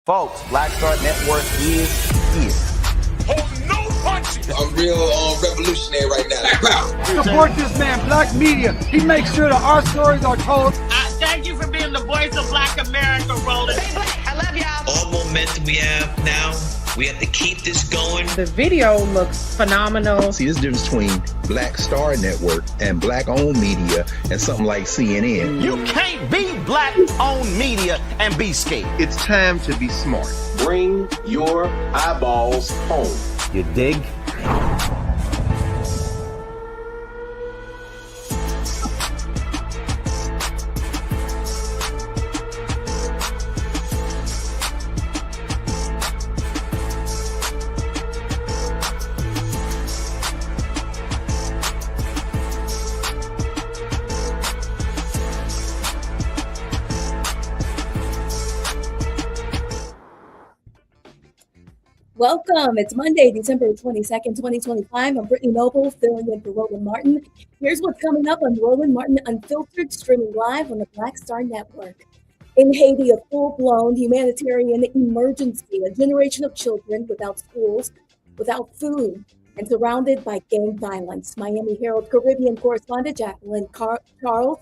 Folks, Black Star Network is here. Oh, no punches! I'm real revolutionary right now. Support this man, Black Media. He makes sure that our stories are told. Thank you for being the voice of Black America, Roland. Stay black. I love y'all. All momentum we have now, we have to keep this going. The video looks phenomenal. See, there's a difference between Black Star Network and Black-owned media and something like CNN. You can't be Black-owned media and be scared. It's time to be smart. Bring your eyeballs home. You dig? Welcome. It's Monday, December 22nd, 2025. I'm Brittany Noble, filling in for Roland Martin. Here's what's coming up on Roland Martin Unfiltered, streaming live on the Black Star Network. In Haiti, a full-blown humanitarian emergency, a generation of children without schools, without food, and surrounded by gang violence. Miami Herald Caribbean correspondent Jacqueline Charles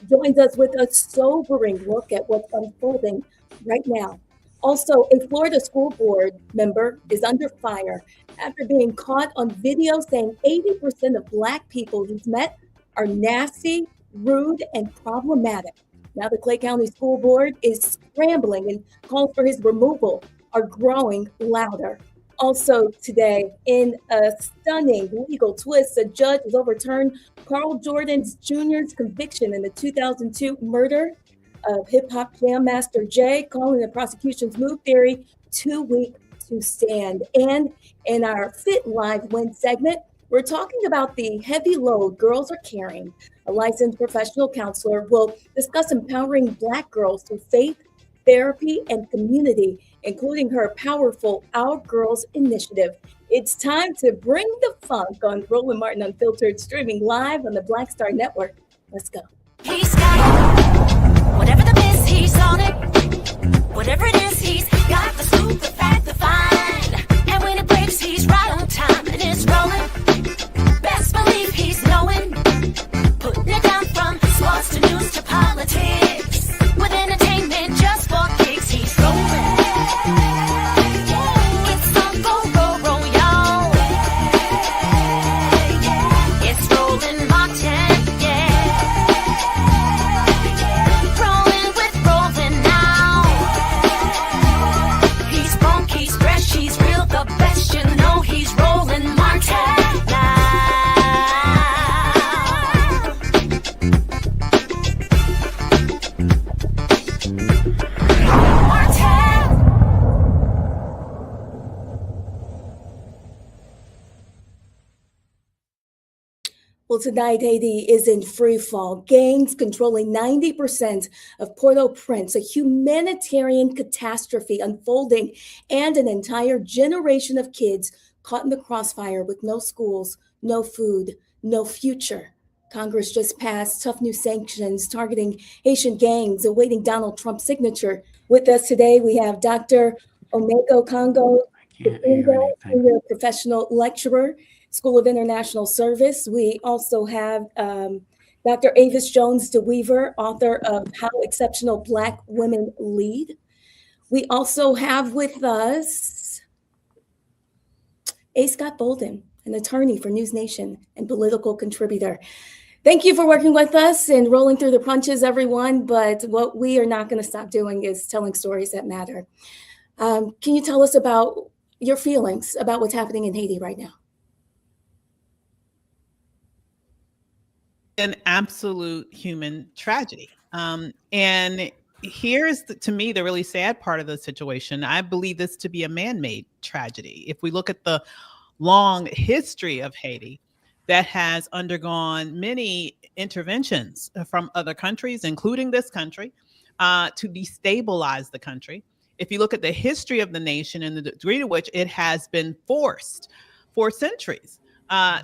joins us with a sobering look at what's unfolding right now. Also, a Florida school board member is under fire after being caught on video saying 80% of Black people he's met are nasty, rude, and problematic. Now the Clay County School Board is scrambling and calls for his removal are growing louder. Also today, in a stunning legal twist, a judge has overturned Karl Jordan Jr.'s conviction in the 2002 murder of hip-hop jam master Jay, calling the prosecution's move theory too weak to stand. And in our Fit Live Win segment, we're talking about the heavy load girls are carrying. A licensed professional counselor will discuss empowering Black girls through faith, therapy, and community, including her powerful Our Girls initiative. It's time to bring the funk on Roland Martin Unfiltered, streaming live on the Black Star Network. Let's go. He's got whatever the miss, he's on it. Whatever it is, he's got the scoop, the fact, the find. And when it breaks, he's right on time and it's rolling. Best believe he's knowing. Putting it down from sports to news to politics. With entertainment just for kicks, he's rolling. It's on go, y'all. It's Roland Martin, yeah. Rolling with Roland now. He's funk, he's fresh, he's real, the best, you know he's Roland Martin now. Well, tonight, Haiti is in free fall. Gangs controlling 90% of Port-au-Prince, a humanitarian catastrophe unfolding, and an entire generation of kids caught in the crossfire with no schools, no food, no future. Congress just passed tough new sanctions targeting Haitian gangs, awaiting Donald Trump's signature. With us today, we have Dr. Omeko Congo, senior professional lecturer, School of International Service. We also have Dr. Avis Jones DeWeaver, author of How Exceptional Black Women Lead. We also have with us A. Scott Bolden, an attorney for News Nation and political contributor. Thank you for working with us and rolling through the punches, everyone. But what we are not going to stop doing is telling stories that matter. Can you tell us about your feelings about what's happening in Haiti right now? An absolute human tragedy. And here's, to me, the really sad part of the situation. I believe this to be a man-made tragedy. If we look at the long history of Haiti, that has undergone many interventions from other countries, including this country, to destabilize the country. If you look at the history of the nation and the degree to which it has been forced for centuries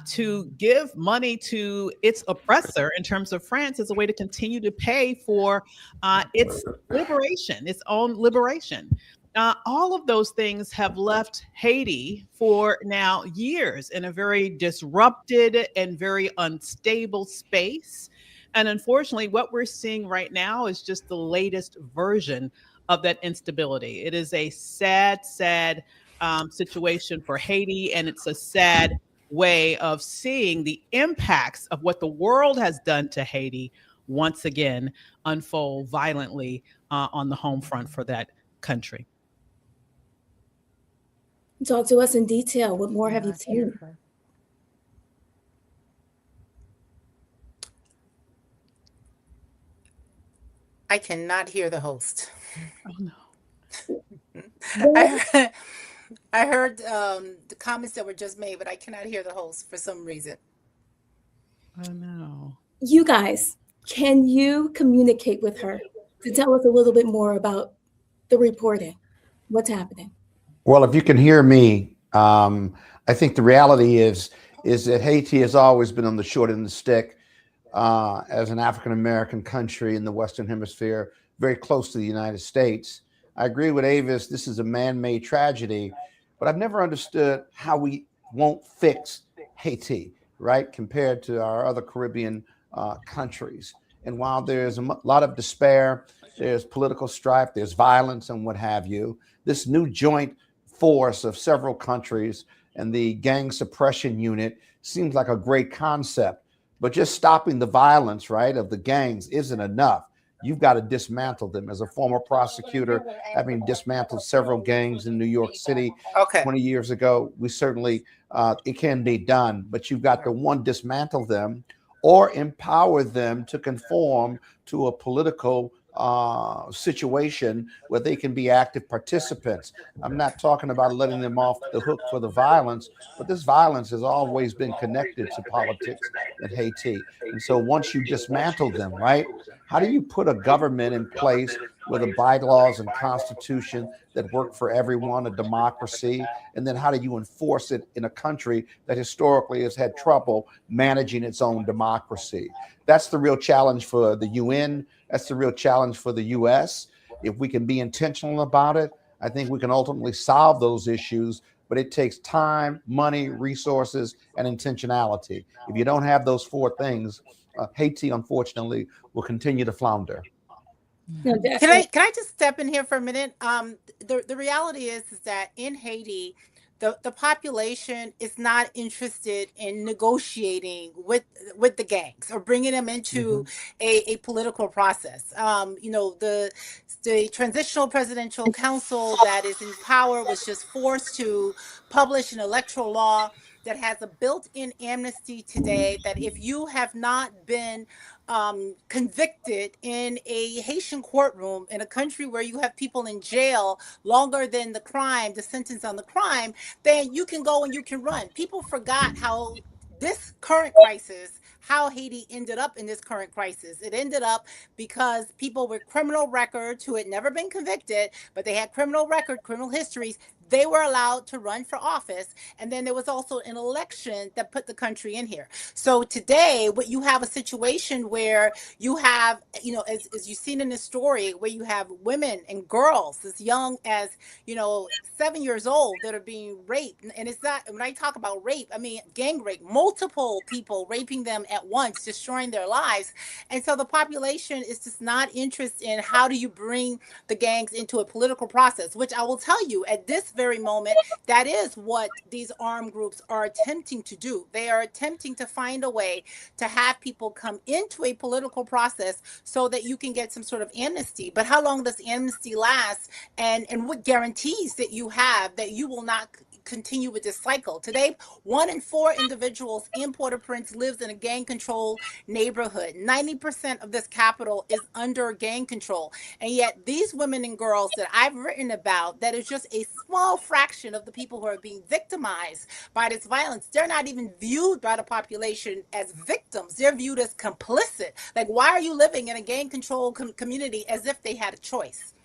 to give money to its oppressor in terms of France as a way to continue to pay for its liberation, its own liberation. all of those things have left Haiti for now years in a very disrupted and very unstable space. And unfortunately, what we're seeing right now is just the latest version of that instability. It is a sad, sad situation for Haiti, and it's a sad way of seeing the impacts of what the world has done to Haiti once again unfold violently on the home front for that country. Talk to us in detail. What more have you seen? I cannot hear the host. Oh no. I heard the comments that were just made, but I cannot hear the host for some reason. Oh no. You guys, can you communicate with her to tell us a little bit more about the reporting? What's happening? Well, if you can hear me, I think the reality is that Haiti has always been on the short end of the stick as an African-American country in the Western Hemisphere, very close to the United States. I agree with Avis, this is a man-made tragedy, but I've never understood how we won't fix Haiti, right, compared to our other Caribbean countries. And while there's a lot of despair, there's political strife, there's violence and what have you, this new joint force of several countries and the gang suppression unit seems like a great concept, but just stopping the violence, right, of the gangs isn't enough. You've got to dismantle them. As a former prosecutor, having dismantled several gangs in New York City 20 years ago, we certainly, it can be done, but you've got to, one, dismantle them or empower them to conform to a political situation where they can be active participants. I'm not talking about letting them off the hook for the violence, but this violence has always been connected to politics in Haiti. And so once you dismantle them, right, how do you put a government in place with the bylaws and constitution that work for everyone, a democracy? And then how do you enforce it in a country that historically has had trouble managing its own democracy? That's the real challenge for the UN. That's the real challenge for the US. If we can be intentional about it, I think we can ultimately solve those issues, but it takes time, money, resources, and intentionality. If you don't have those four things, Haiti, unfortunately, will continue to flounder. Can I just step in here for a minute? The reality is that in Haiti, the population is not interested in negotiating with the gangs or bringing them into a political process. The transitional presidential council that is in power was just forced to publish an electoral law that has a built-in amnesty today, that if you have not been convicted in a Haitian courtroom in a country where you have people in jail longer than the crime, the sentence on the crime, then you can go and you can run. People forgot how this current crisis, how Haiti ended up in this current crisis. It ended up because people with criminal records who had never been convicted, but they had criminal histories, they were allowed to run for office. And then there was also an election that put the country in here. So today, what you have a situation where you have, as you've seen in this story, where you have women and girls as young as, 7 years old that are being raped. And it's not, when I talk about rape, I mean gang rape, multiple people raping them at once, destroying their lives. And so the population is just not interested in how do you bring the gangs into a political process, which I will tell you at this very moment, that is what these armed groups are attempting to do. They are attempting to find a way to have people come into a political process so that you can get some sort of amnesty. But how long does amnesty last? And what guarantees that you have that you will not continue with this cycle? Today, 1 in 4 individuals in Port-au-Prince lives in a gang-controlled neighborhood. 90% of this capital is under gang control. And yet these women and girls that I've written about, that is just a small fraction of the people who are being victimized by this violence. They're not even viewed by the population as victims. They're viewed as complicit. Like, why are you living in a gang-controlled community as if they had a choice?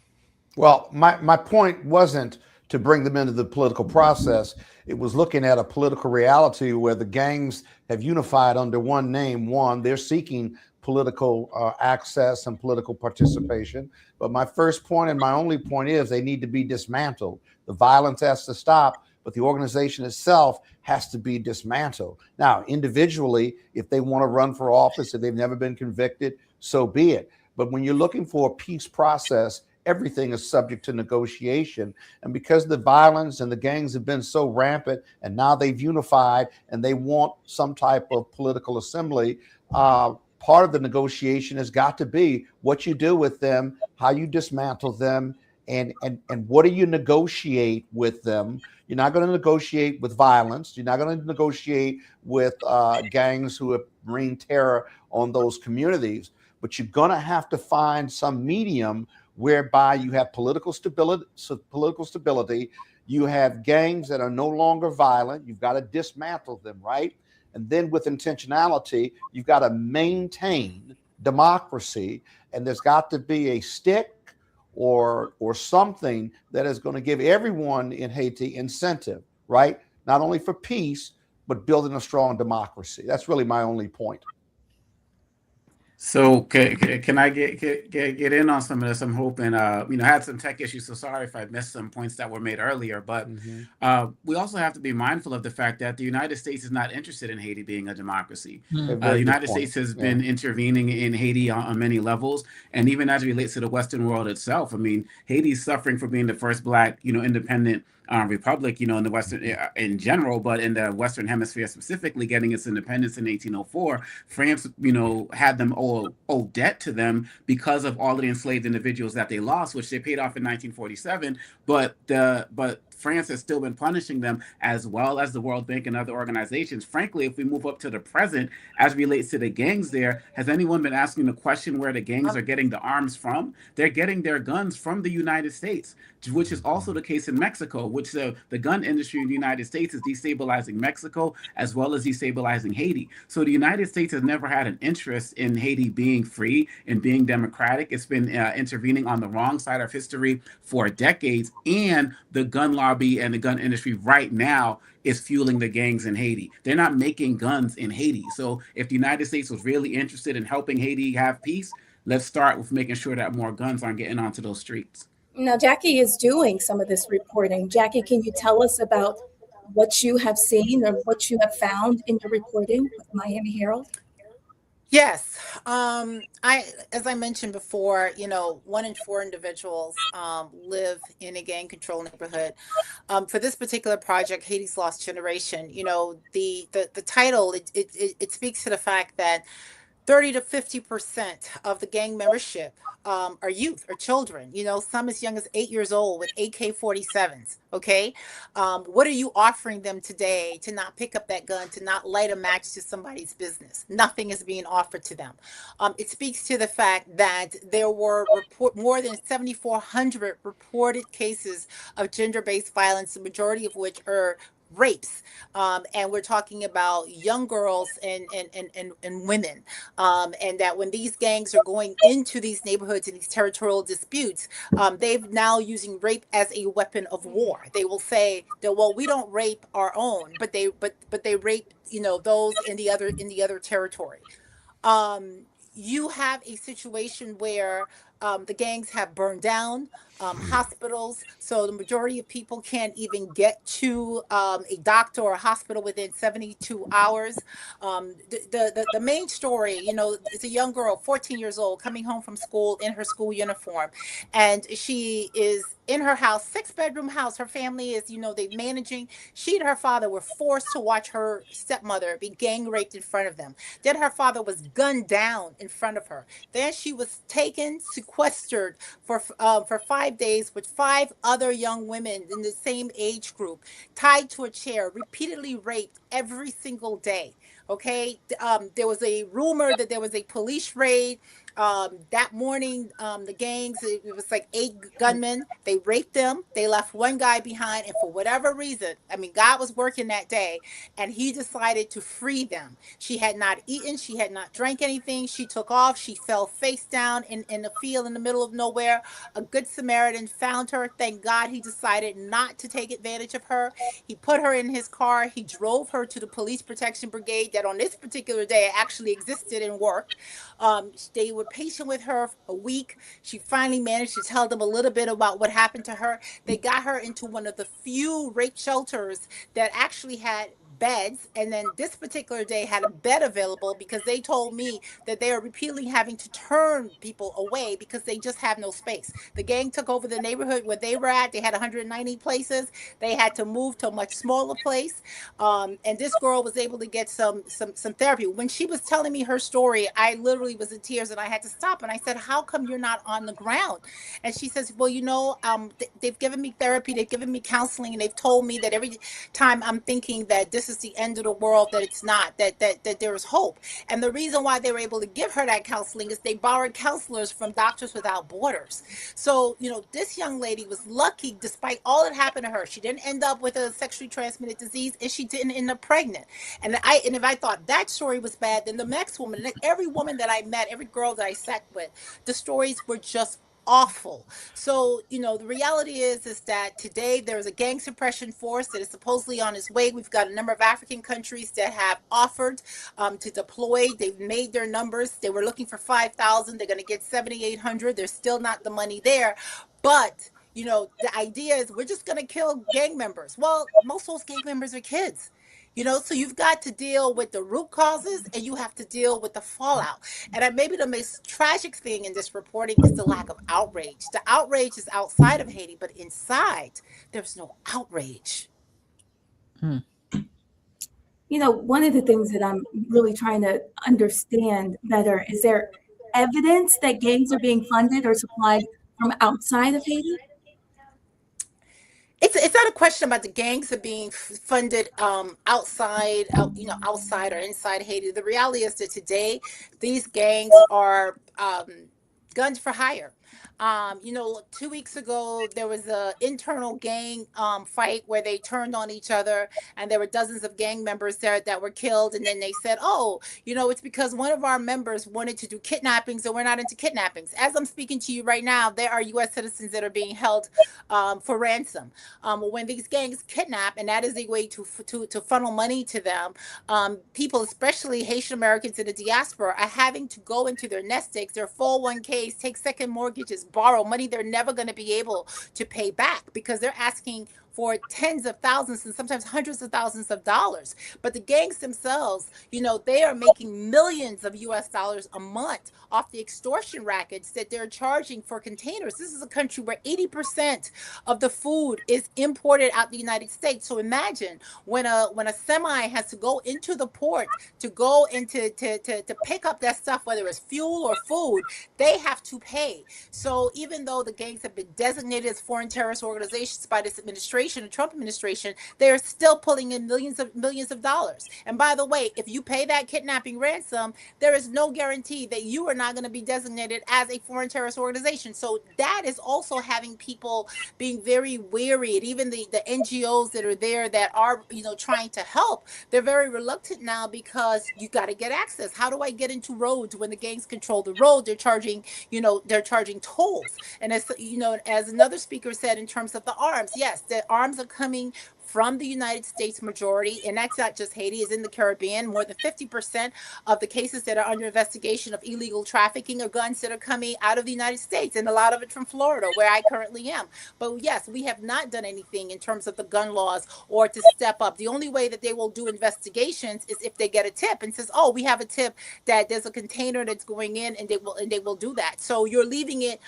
Well, my point wasn't to bring them into the political process. It was looking at a political reality where the gangs have unified under one name. One, they're seeking political access and political participation. But my first point and my only point is they need to be dismantled. The violence has to stop, but the organization itself has to be dismantled. Now, individually, if they want to run for office, if they've never been convicted, so be it. But when you're looking for a peace process, everything is subject to negotiation. And because the violence and the gangs have been so rampant, and now they've unified and they want some type of political assembly, part of the negotiation has got to be what you do with them, how you dismantle them, and what do you negotiate with them. You're not going to negotiate with violence. You're not going to negotiate with gangs who have rained terror on those communities. But you're going to have to find some medium whereby you have political stability. You have gangs that are no longer violent. You've got to dismantle them, right? And then with intentionality, you've got to maintain democracy. And there's got to be a stick or something that is going to give everyone in Haiti incentive, right? Not only for peace, but building a strong democracy. That's really my only point. So can I get in on some of this? I'm hoping, I had some tech issues, so sorry if I missed some points that were made earlier, but we also have to be mindful of the fact that the United States is not interested in Haiti being a democracy. The United States has been intervening in Haiti on many levels, and even as it relates to the Western world itself. I mean, Haiti's suffering for being the first Black, independent republic, in the Western in general, but in the Western Hemisphere specifically, getting its independence in 1804, France, had them owe debt to them because of all of the enslaved individuals that they lost, which they paid off in 1947. But France has still been punishing them, as well as the World Bank and other organizations. Frankly, if we move up to the present, as relates to the gangs there, has anyone been asking the question where the gangs are getting the arms from? They're getting their guns from the United States, which is also the case in Mexico, which the gun industry in the United States is destabilizing Mexico as well as destabilizing Haiti. So the United States has never had an interest in Haiti being free and being democratic. It's been intervening on the wrong side of history for decades, and the gun lobby and the gun industry right now is fueling the gangs in Haiti. They're not making guns in Haiti. So if the United States was really interested in helping Haiti have peace, let's start with making sure that more guns aren't getting onto those streets. Now, Jackie is doing some of this reporting. Jackie, can you tell us about what you have seen or what you have found in your reporting with Miami Herald? Yes. As I mentioned before, 1 in 4 individuals live in a gang controlled neighborhood. For this particular project, Haiti's Lost Generation, the title, it speaks to the fact that 30 to 50% of the gang membership are youth or children, some as young as 8 years old with AK-47s. Okay. What are you offering them today to not pick up that gun, to not light a match to somebody's business? Nothing is being offered to them. It speaks to the fact that there were more than 7,400 reported cases of gender-based violence, the majority of which are rapes, and we're talking about young girls and women, and that when these gangs are going into these neighborhoods and these territorial disputes, they've now using rape as a weapon of war. They will say that, well, we don't rape our own, but they rape those in the other territory. You have a situation where the gangs have burned down hospitals, so the majority of people can't even get to a doctor or a hospital within 72 hours. The main story, it's a young girl, 14 years old, coming home from school in her school uniform, and she is in her house, 6-bedroom house. Her family is, they're managing. She and her father were forced to watch her stepmother be gang raped in front of them. Then her father was gunned down in front of her. Then she was taken, sequestered for 5 days with 5 other young women in the same age group, tied to a chair, repeatedly raped every single day. Okay, there was a rumor that there was a police raid That morning, the gangs, it was like 8 gunmen. They raped them. They left one guy behind. And for whatever reason, I mean, God was working that day and he decided to free them. She had not eaten. She had not drank anything. She took off. She fell face down in the field in the middle of nowhere. A good Samaritan found her. Thank God he decided not to take advantage of her. He put her in his car. He drove her to the police protection brigade that on this particular day actually existed and worked. They were patient with her for a week. She finally managed to tell them a little bit about what happened to her. They got her into one of the few rape shelters that actually had beds, and then this particular day had a bed available because they told me that they are repeatedly having to turn people away because they just have no space. The gang took over the neighborhood where they were at. They had 190 places. They had to move to a much smaller place, and this girl was able to get some therapy. When she was telling me her story, I literally was in tears and I had to stop, and I said, how come you're not on the ground? And she says, well, they've given me therapy, they've given me counseling, and they've told me that every time I'm thinking that this is the end of the world, that it's not, that there is hope. And the reason why they were able to give her that counseling is they borrowed counselors from Doctors Without Borders. So, this young lady was lucky despite all that happened to her. She didn't end up with a sexually transmitted disease, and she didn't end up pregnant. And if I thought that story was bad, then the next woman, and every woman that I met, every girl that I sat with, the stories were just awful. So, the reality is that today there's a gang suppression force that is supposedly on its way. We've got a number of African countries that have offered to deploy. They've made their numbers. They were looking for 5,000. They're going to get 7,800. There's still not the money there. But, the idea is we're just going to kill gang members. Well, most of those gang members are kids. So you've got to deal with the root causes and you have to deal with the fallout. And maybe the most tragic thing in this reporting is the lack of outrage. The outrage is outside of Haiti, but inside, there's no outrage. One of the things that I'm really trying to understand better, is there evidence that gangs are being funded or supplied from outside of Haiti? It's not a question about the gangs are being funded outside or inside Haiti. The reality is that today these gangs are guns for hire. 2 weeks ago, there was an internal gang fight where they turned on each other, and there were dozens of gang members there that were killed. And then they said, it's because one of our members wanted to do kidnappings, and we're not into kidnappings. As I'm speaking to you right now, there are U.S. citizens that are being held for ransom. When these gangs kidnap, and that is a way to funnel money to them, people, especially Haitian Americans in the diaspora, are having to go into their nest eggs, their 401ks, take second mortgages, borrow money they're never going to be able to pay back because they're asking for tens of thousands and sometimes hundreds of thousands of dollars. But the gangs themselves, they are making millions of US dollars a month off the extortion rackets that they're charging for containers. This is a country where 80% of the food is imported out the United States. So imagine when a semi has to go into the port to go into to pick up that stuff, whether it's fuel or food, they have to pay. So even though the gangs have been designated as foreign terrorist organizations by this administration, the Trump administration, they're still pulling in millions of dollars. And by the way, if you pay that kidnapping ransom, there is no guarantee that you are not going to be designated as a foreign terrorist organization. So that is also having people being very wary. And even the NGOs that are there that are, trying to help, they're very reluctant now because you got to get access. How do I get into roads when the gangs control the road? They're charging tolls. And as another speaker said, in terms of the arms, yes, the arms are coming from the United States majority, and that's not just Haiti, it's in the Caribbean. More than 50% of the cases that are under investigation of illegal trafficking are guns that are coming out of the United States, and a lot of it from Florida, where I currently am. But yes, we have not done anything in terms of the gun laws or to step up. The only way that they will do investigations is if they get a tip and says, we have a tip that there's a container that's going in, and they will do that. So you're leaving it,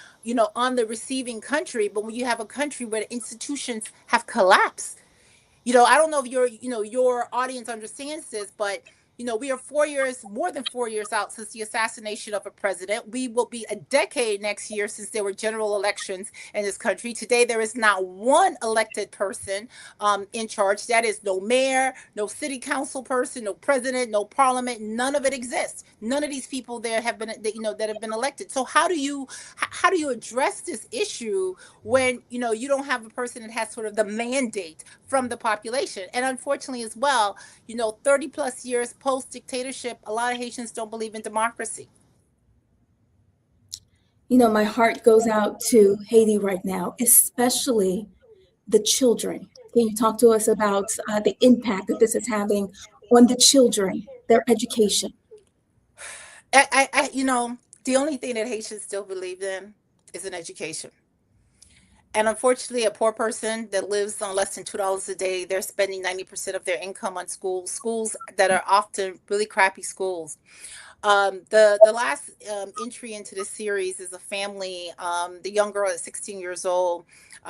on the receiving country. But when you have a country where the institutions have collapsed, I don't know if your audience understands this, but we are more than 4 years out since the assassination of a president. We will be a decade next year since there were general elections in this country. Today, there is not one elected person in charge. That is no mayor, no city council person, no president, no parliament. None of it exists. None of these people there have been, that have been elected. So how do you address this issue when, you don't have a person that has sort of the mandate from the population? And unfortunately as well, 30 plus years post dictatorship, a lot of Haitians don't believe in democracy. My heart goes out to Haiti right now, especially the children. Can you talk to us about the impact that this is having on the children, their education? The only thing that Haitians still believe in is an education. And unfortunately, a poor person that lives on less than $2 a day, they're spending 90% of their income on schools that are often really crappy schools. The last entry into this series is a family. The young girl is 16 years old.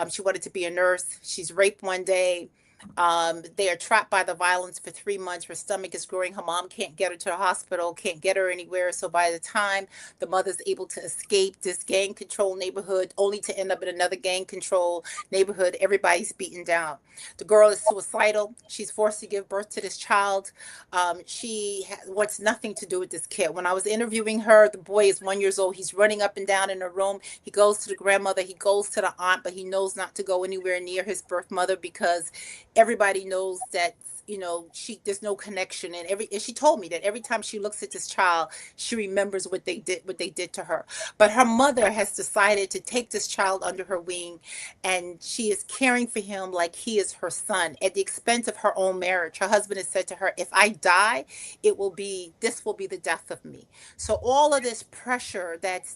She wanted to be a nurse. She's raped one day. They are trapped by the violence for 3 months. Her stomach is growing. Her mom can't get her to the hospital, can't get her anywhere. So by the time the mother's able to escape this gang control neighborhood, only to end up in another gang control neighborhood, everybody's beaten down. The girl is suicidal. She's forced to give birth to this child. She wants nothing to do with this kid. When I was interviewing her, the boy is 1 year old. He's running up and down in her room. He goes to the grandmother. He goes to the aunt, but he knows not to go anywhere near his birth mother because everybody knows that there's no connection, and she told me that every time she looks at this child, she remembers what they did to her. But her mother has decided to take this child under her wing, and she is caring for him like he is her son at the expense of her own marriage. Her husband has said to her, if I die, this will be the death of me. So all of this pressure that's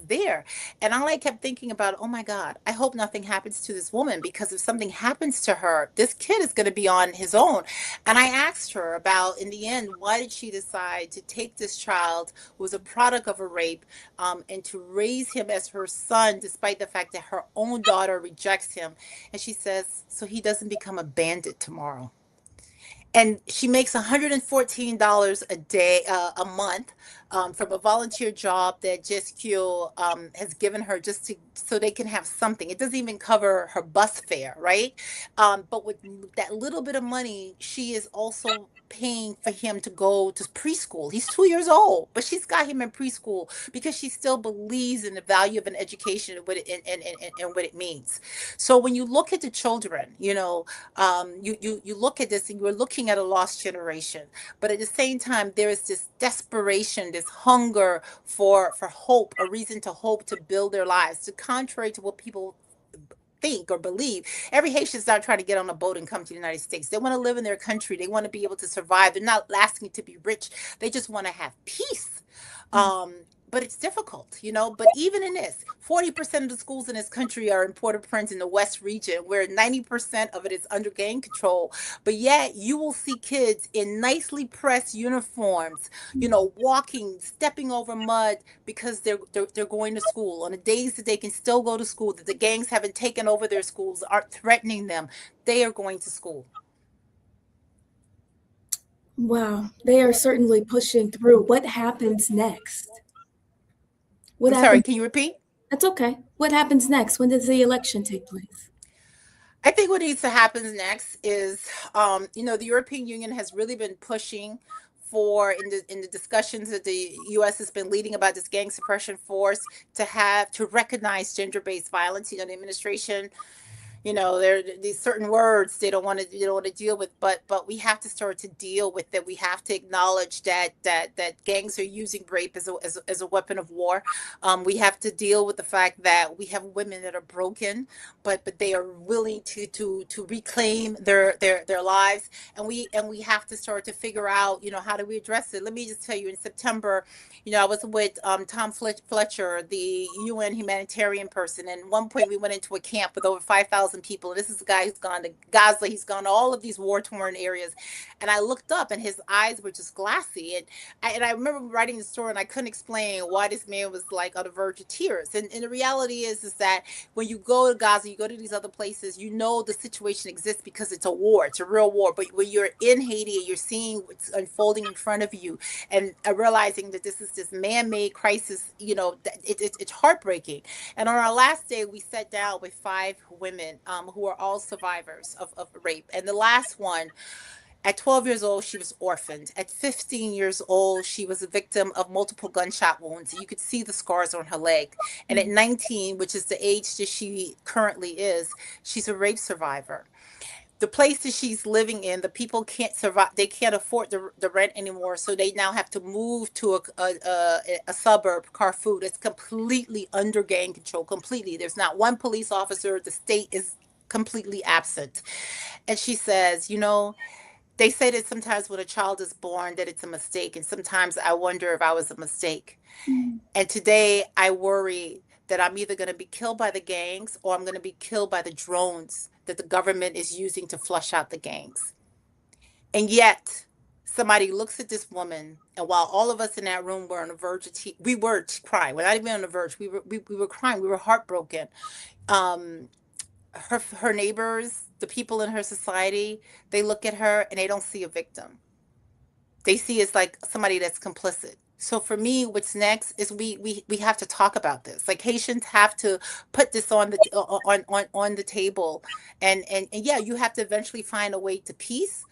there, and all I kept thinking about, oh my God, I hope nothing happens to this woman, because if something happens to her, this kid is going to be on his own. And I asked her about, in the end, why did she decide to take this child who was a product of a rape and to raise him as her son, despite the fact that her own daughter rejects him? And she says, so he doesn't become a bandit tomorrow. And she makes $114 a day, a month, from a volunteer job that JSQ has given her so they can have something. It doesn't even cover her bus fare, right? But with that little bit of money, she is also paying for him to go to preschool. He's 2 years old, but she's got him in preschool because she still believes in the value of an education and what it means. So when you look at the children, you look at this and you're looking at a lost generation. But at the same time, there is this desperation, this hunger for hope, a reason to hope, to build their lives. To contrary to what people think or believe, every Haitian's not trying to get on a boat and come to the United States. They want to live in their country. They want to be able to survive. They're not asking to be rich. They just want to have peace. But it's difficult, but even in this, 40% of the schools in this country are in Port-au-Prince in the West region, where 90% of it is under gang control. But yet you will see kids in nicely pressed uniforms, walking, stepping over mud because they're going to school on the days that they can still go to school, that the gangs haven't taken over their schools, aren't threatening them. They are going to school. Wow, they are certainly pushing through. What happens next? Sorry, can you repeat? That's okay. What happens next? When does the election take place? I think what needs to happen next is, the European Union has really been pushing for, in the discussions that the U.S. has been leading about this gang suppression force, to recognize gender-based violence. The administration, there are these certain words they don't want to deal with, but we have to start to deal with it. We have to acknowledge that gangs are using rape as a weapon of war. We have to deal with the fact that we have women that are broken, but they are willing to reclaim their lives, and we have to start to figure out how do we address it. Let me just tell you, in September, I was with Tom Fletcher, the UN humanitarian person, and at one point we went into a camp with over 5,000 2,000 people. And this is a guy who's gone to Gaza. He's gone to all of these war-torn areas. And I looked up and his eyes were just glassy. And I remember writing the story and I couldn't explain why this man was like on the verge of tears. And the reality is that when you go to Gaza, you go to these other places, you know the situation exists because it's a war. It's a real war. But when you're in Haiti and you're seeing what's unfolding in front of you and realizing that this is this man-made crisis, you know, it's heartbreaking. And on our last day, we sat down with 5 women who are all survivors of rape. And the last one, at 12 years old, she was orphaned. At 15 years old, she was a victim of multiple gunshot wounds. You could see the scars on her leg. And at 19, which is the age that she currently is, she's a rape survivor. The place that she's living in, the people can't survive. They can't afford the rent anymore. So they now have to move to a suburb, Carrefour. It's completely under gang control, completely. There's not one police officer. The state is completely absent. And she says, you know, they say that sometimes when a child is born that it's a mistake. And sometimes I wonder if I was a mistake. And today I worry that I'm either going to be killed by the gangs or I'm going to be killed by the drones that the government is using to flush out the gangs. And yet somebody looks at this woman, and while all of us in that room were on the verge of we were crying. We're not even on the verge. We were crying. We were heartbroken. Her neighbors, the people in her society, they look at her and they don't see a victim. They see it's like somebody that's complicit. So for me, what's next is we have to talk about this. Like Haitians have to put this on the table, and yeah, you have to eventually find a way to peace,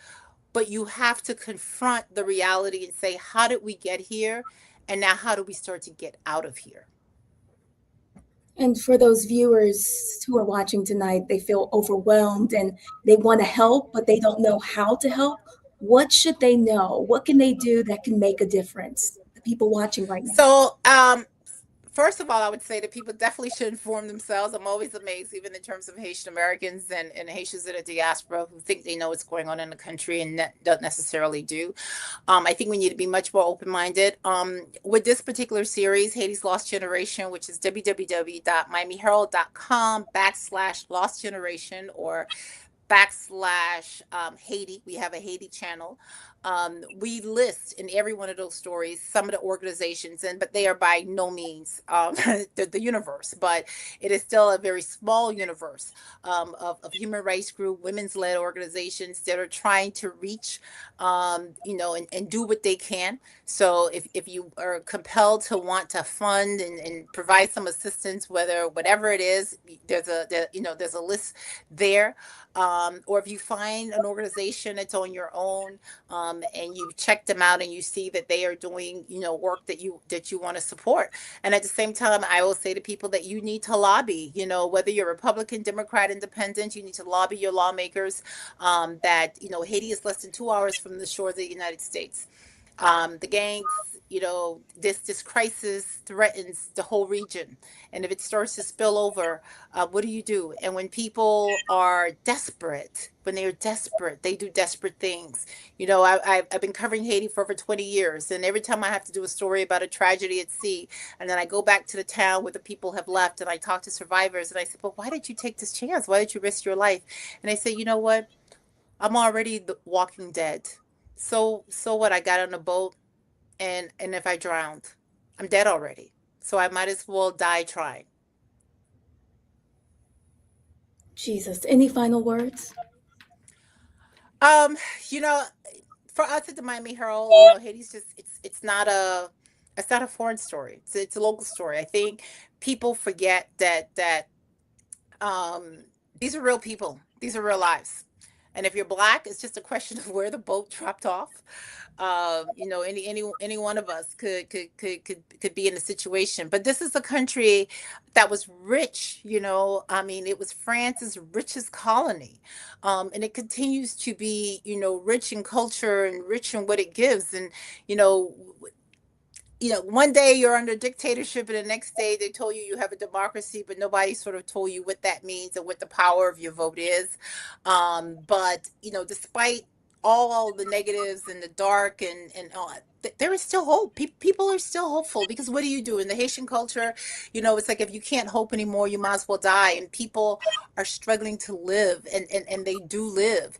but you have to confront the reality and say, how did we get here, and now how do we start to get out of here? And for those viewers who are watching tonight, they feel overwhelmed and they want to help, but they don't know how to help. What should they know? What can they do that can make a difference? The people watching right now. So, first of all, I would say that people definitely should inform themselves. I'm always amazed, even in terms of Haitian Americans and Haitians in the diaspora who think they know what's going on in the country and don't necessarily do. I think we need to be much more open-minded. With this particular series, Haiti's Lost Generation, which is www.miamiherald.com/Lost Generation or /Haiti. We have a Haiti channel. We list in every one of those stories some of the organizations, but they are by no means the universe, but it is still a very small universe of human rights group, women's led organizations that are trying to reach, and do what they can. So if you are compelled to want to fund and provide some assistance, whatever it is, there's a list there. Or if you find an organization that's on your own, and you check them out and you see that they are doing, work that you want to support. And at the same time, I will say to people that you need to lobby, whether you're Republican, Democrat, Independent, you need to lobby your lawmakers, that, Haiti is less than 2 hours from the shore of the United States. The gangs, this crisis threatens the whole region. And if it starts to spill over, what do you do? And when people are desperate, they do desperate things. I've been covering Haiti for over 20 years. And every time I have to do a story about a tragedy at sea, and then I go back to the town where the people have left and I talk to survivors and I say, but why did you take this chance? Why did you risk your life? And they say, you know what? I'm already the walking dead. So what? I got on a boat, and if I drowned, I'm dead already. So I might as well die trying. Jesus, any final words? For us at the Miami Herald, Haiti's just it's not a foreign story. It's a local story. I think people forget that these are real people. These are real lives. And if you're Black, it's just a question of where the boat dropped off. Any one of us could be in a situation. But this is a country that was rich. It was France's richest colony, and it continues to be, rich in culture and rich in what it gives. And one day you're under dictatorship and the next day they told you have a democracy, but nobody sort of told you what that means and what the power of your vote is. But, despite all the negatives and the dark and all, there is still hope. People are still hopeful, because what do you do in the Haitian culture? It's like, if you can't hope anymore, you might as well die. And people are struggling to live, and they do live.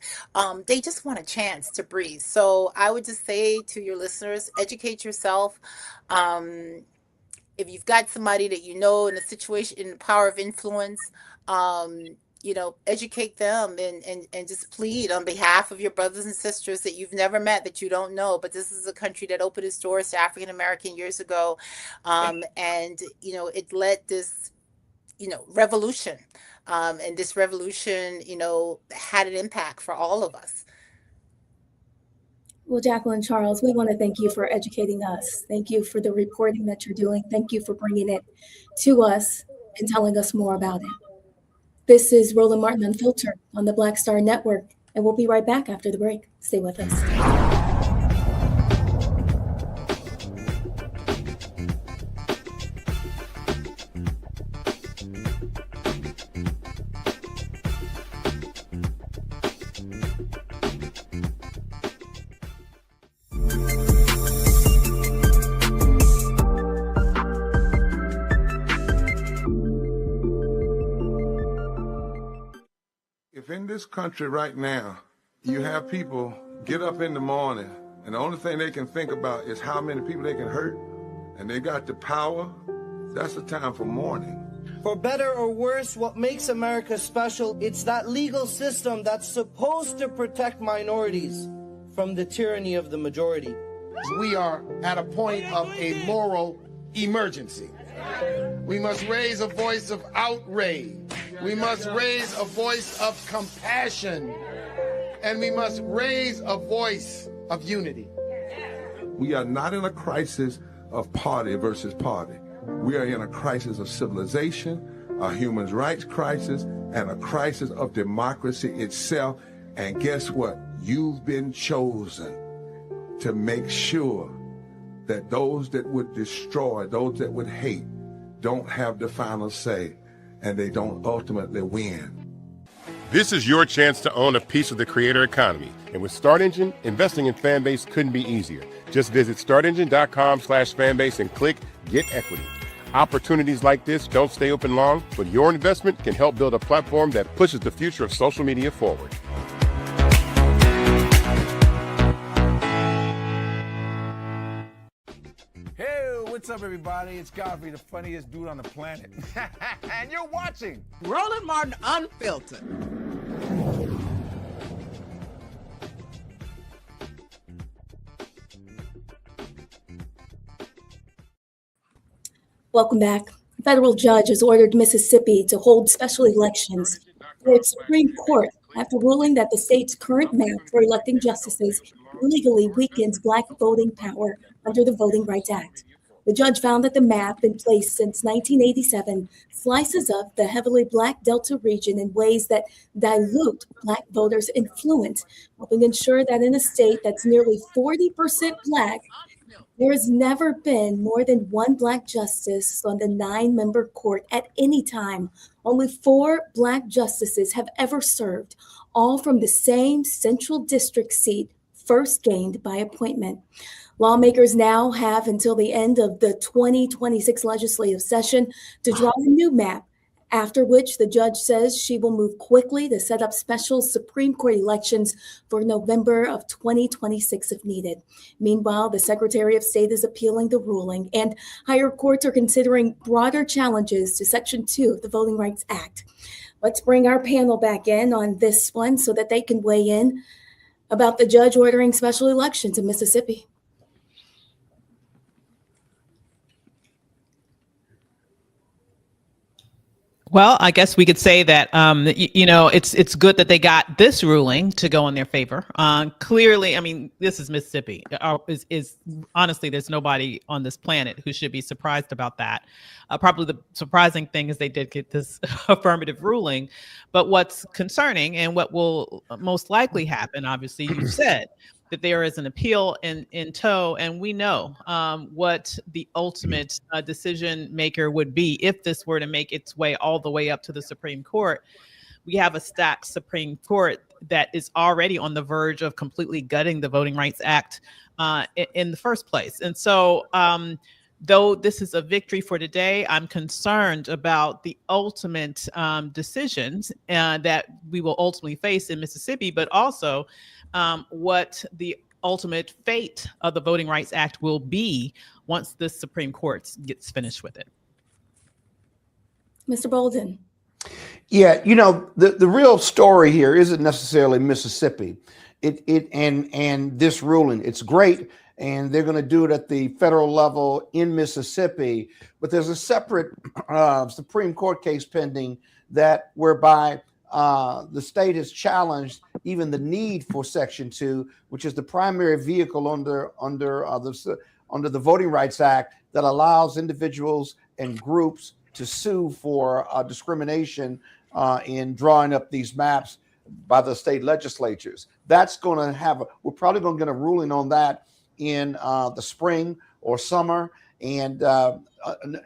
They just want a chance to breathe. So I would just say to your listeners, educate yourself. If you've got somebody that in a situation, in the power of influence, educate them and just plead on behalf of your brothers and sisters that you've never met, that you don't know. But this is a country that opened its doors to African American years ago. And, it led this, revolution. And this revolution, had an impact for all of us. Well, Jacqueline Charles, we want to thank you for educating us. Thank you for the reporting that you're doing. Thank you for bringing it to us and telling us more about it. This is Roland Martin Unfiltered on the Black Star Network, and we'll be right back after the break. Stay with us. If in this country right now, you have people get up in the morning and the only thing they can think about is how many people they can hurt, and they got the power, that's the time for mourning. For better or worse, what makes America special, it's that legal system that's supposed to protect minorities from the tyranny of the majority. We are at a point of a moral emergency. We must raise a voice of outrage. We must raise a voice of compassion. And we must raise a voice of unity. We are not in a crisis of party versus party. We are in a crisis of civilization, a human rights crisis, and a crisis of democracy itself. And guess what? You've been chosen to make sure that those that would destroy, those that would hate, don't have the final say, and they don't ultimately win. This is your chance to own a piece of the creator economy. And with Start Engine, investing in Fanbase couldn't be easier. Just visit startengine.com/fanbase and click Get Equity. Opportunities like this don't stay open long, but your investment can help build a platform that pushes the future of social media forward. Hey, what's up, everybody? It's Godfrey, the funniest dude on the planet. And you're watching Roland Martin Unfiltered. Welcome back. A federal judge has ordered Mississippi to hold special elections for its Supreme Court after ruling that the state's current map for electing justices illegally weakens Black voting power under the Voting Rights Act. The judge found that the map, in place since 1987, slices up the heavily Black Delta region in ways that dilute Black voters' influence, helping ensure that in a state that's nearly 40% Black, there has never been more than one Black justice on the 9-member court at any time. Only 4 Black justices have ever served, all from the same central district seat first gained by appointment. Lawmakers now have until the end of the 2026 legislative session to draw a new map, after which the judge says she will move quickly to set up special Supreme Court elections for November of 2026 if needed. Meanwhile, the Secretary of State is appealing the ruling, and higher courts are considering broader challenges to Section 2 of the Voting Rights Act. Let's bring our panel back in on this one so that they can weigh in about the judge ordering special elections in Mississippi. Well, I guess we could say that, it's good that they got this ruling to go in their favor. Clearly, I mean, this is Mississippi. Honestly, there's nobody on this planet who should be surprised about that. Probably the surprising thing is they did get this affirmative ruling. But what's concerning and what will most likely happen, obviously, you said, that there is an appeal in tow, and we know what the ultimate decision maker would be if this were to make its way all the way up to the Supreme Court. We have a stacked Supreme Court that is already on the verge of completely gutting the Voting Rights Act in the first place. And so, though this is a victory for today, I'm concerned about the ultimate decisions that we will ultimately face in Mississippi, but also what the ultimate fate of the Voting Rights Act will be once the Supreme Court gets finished with it. Mr. Bolden. Yeah, the real story here isn't necessarily Mississippi. And this ruling, it's great, and they're going to do it at the federal level in Mississippi. But there's a separate Supreme Court case pending whereby the state has challenged even the need for Section 2, which is the primary vehicle under the Voting Rights Act that allows individuals and groups to sue for discrimination in drawing up these maps by the state legislatures. That's going to we're probably going to get a ruling on that in the spring or summer. And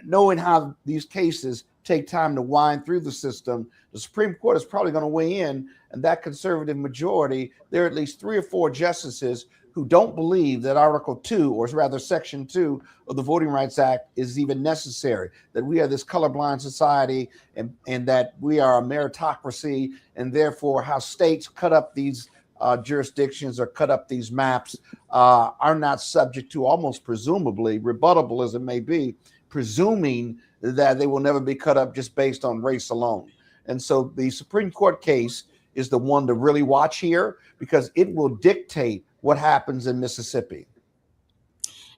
knowing how these cases take time to wind through the system, the Supreme Court is probably going to weigh in, and that conservative majority, there are at least 3 or 4 justices who don't believe that Article 2, or rather Section 2 of the Voting Rights Act is even necessary, that we are this colorblind society and that we are a meritocracy, and therefore how states cut up these jurisdictions or cut up these maps are not subject to, almost presumably, rebuttable as it may be, presuming that they will never be cut up just based on race alone. And so the Supreme Court case is the one to really watch here, because it will dictate what happens in Mississippi.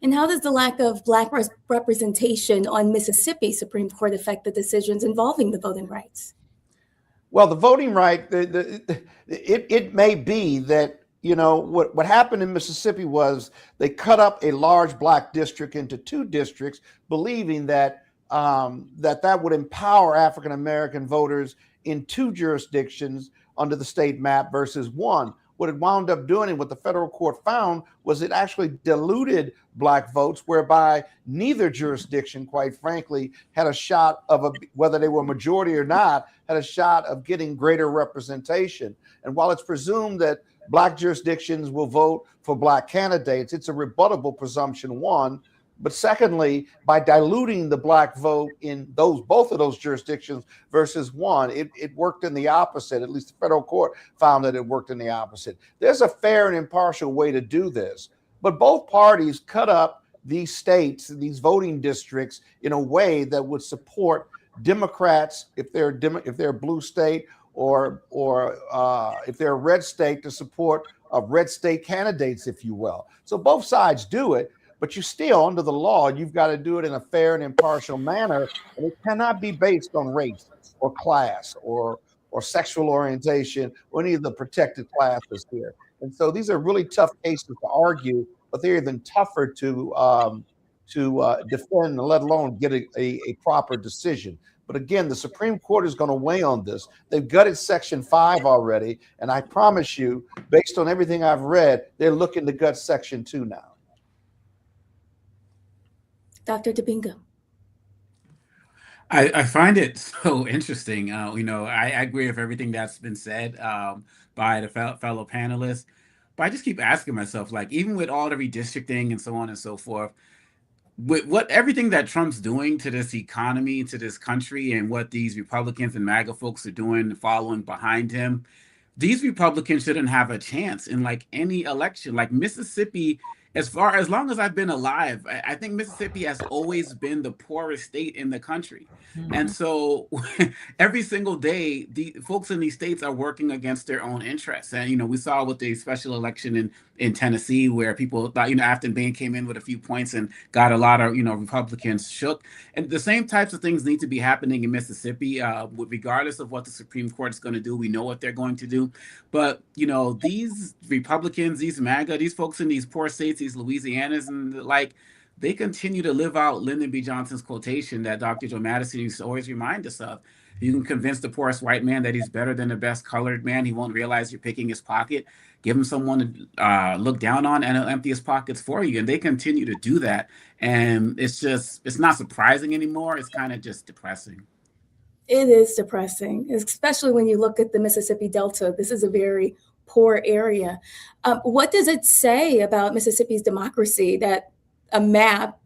And how does the lack of Black representation on Mississippi Supreme Court affect the decisions involving the voting rights? Well, the voting right, it may be that, what happened in Mississippi was they cut up a large Black district into 2 districts, believing that that would empower African-American voters in 2 jurisdictions under the state map versus 1. What it wound up doing, and what the federal court found, was it actually diluted Black votes, whereby neither jurisdiction, quite frankly, had a shot of whether they were majority or not, had a shot of getting greater representation. And while it's presumed that Black jurisdictions will vote for Black candidates, it's a rebuttable presumption, 1. But secondly, by diluting the Black vote in both of those jurisdictions versus 1, it worked in the opposite. At least the federal court found that it worked in the opposite. There's a fair and impartial way to do this, but both parties cut up these states, these voting districts, in a way that would support Democrats if they're a blue state, or if they're a red state, to support red state candidates, if you will. So both sides do it. But you still, under the law, you've got to do it in a fair and impartial manner, and it cannot be based on race or class or sexual orientation or any of the protected classes here. And so these are really tough cases to argue, but they're even tougher to defend, let alone get a proper decision. But again, the Supreme Court is going to weigh on this. They've gutted Section 5 already, and I promise you, based on everything I've read, they're looking to gut Section 2 now. Dr. Dibinga. I find it so interesting. I agree with everything that's been said by the fellow panelists, but I just keep asking myself, even with all the redistricting and so on and so forth, with everything that Trump's doing to this economy, to this country, and what these Republicans and MAGA folks are doing, following behind him, these Republicans shouldn't have a chance in any election. Mississippi, as long as I've been alive, I think Mississippi has always been the poorest state in the country. Mm-hmm. And so every single day, the folks in these states are working against their own interests. And, we saw with the special election in Tennessee, where people thought, Afton Bain came in with a few points and got a lot of, Republicans shook. And the same types of things need to be happening in Mississippi, regardless of what the Supreme Court is going to do. We know what they're going to do. But, these Republicans, these MAGA, these folks in these poor states, these Louisianas and they continue to live out Lyndon B. Johnson's quotation that Dr. Joe Madison used to always remind us of. You can convince the poorest white man that he's better than the best colored man. He won't realize you're picking his pocket. Give him someone to look down on, and he'll empty his pockets for you. And they continue to do that. And it's not surprising anymore. It's kind of just depressing. It is depressing, especially when you look at the Mississippi Delta. This is a very poor area. What does it say about Mississippi's democracy that a map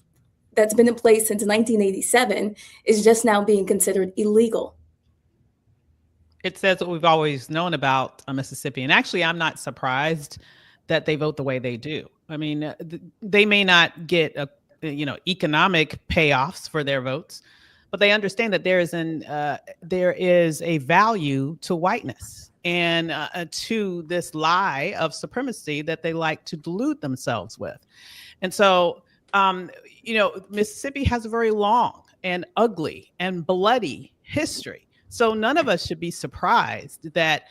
that's been in place since 1987 is just now being considered illegal? It says what we've always known about Mississippi. And actually, I'm not surprised that they vote the way they do. I mean, they may not get economic payoffs for their votes, but they understand that there is a value to whiteness and to this lie of supremacy that they like to delude themselves with. And so, Mississippi has a very long and ugly and bloody history. So none of us should be surprised that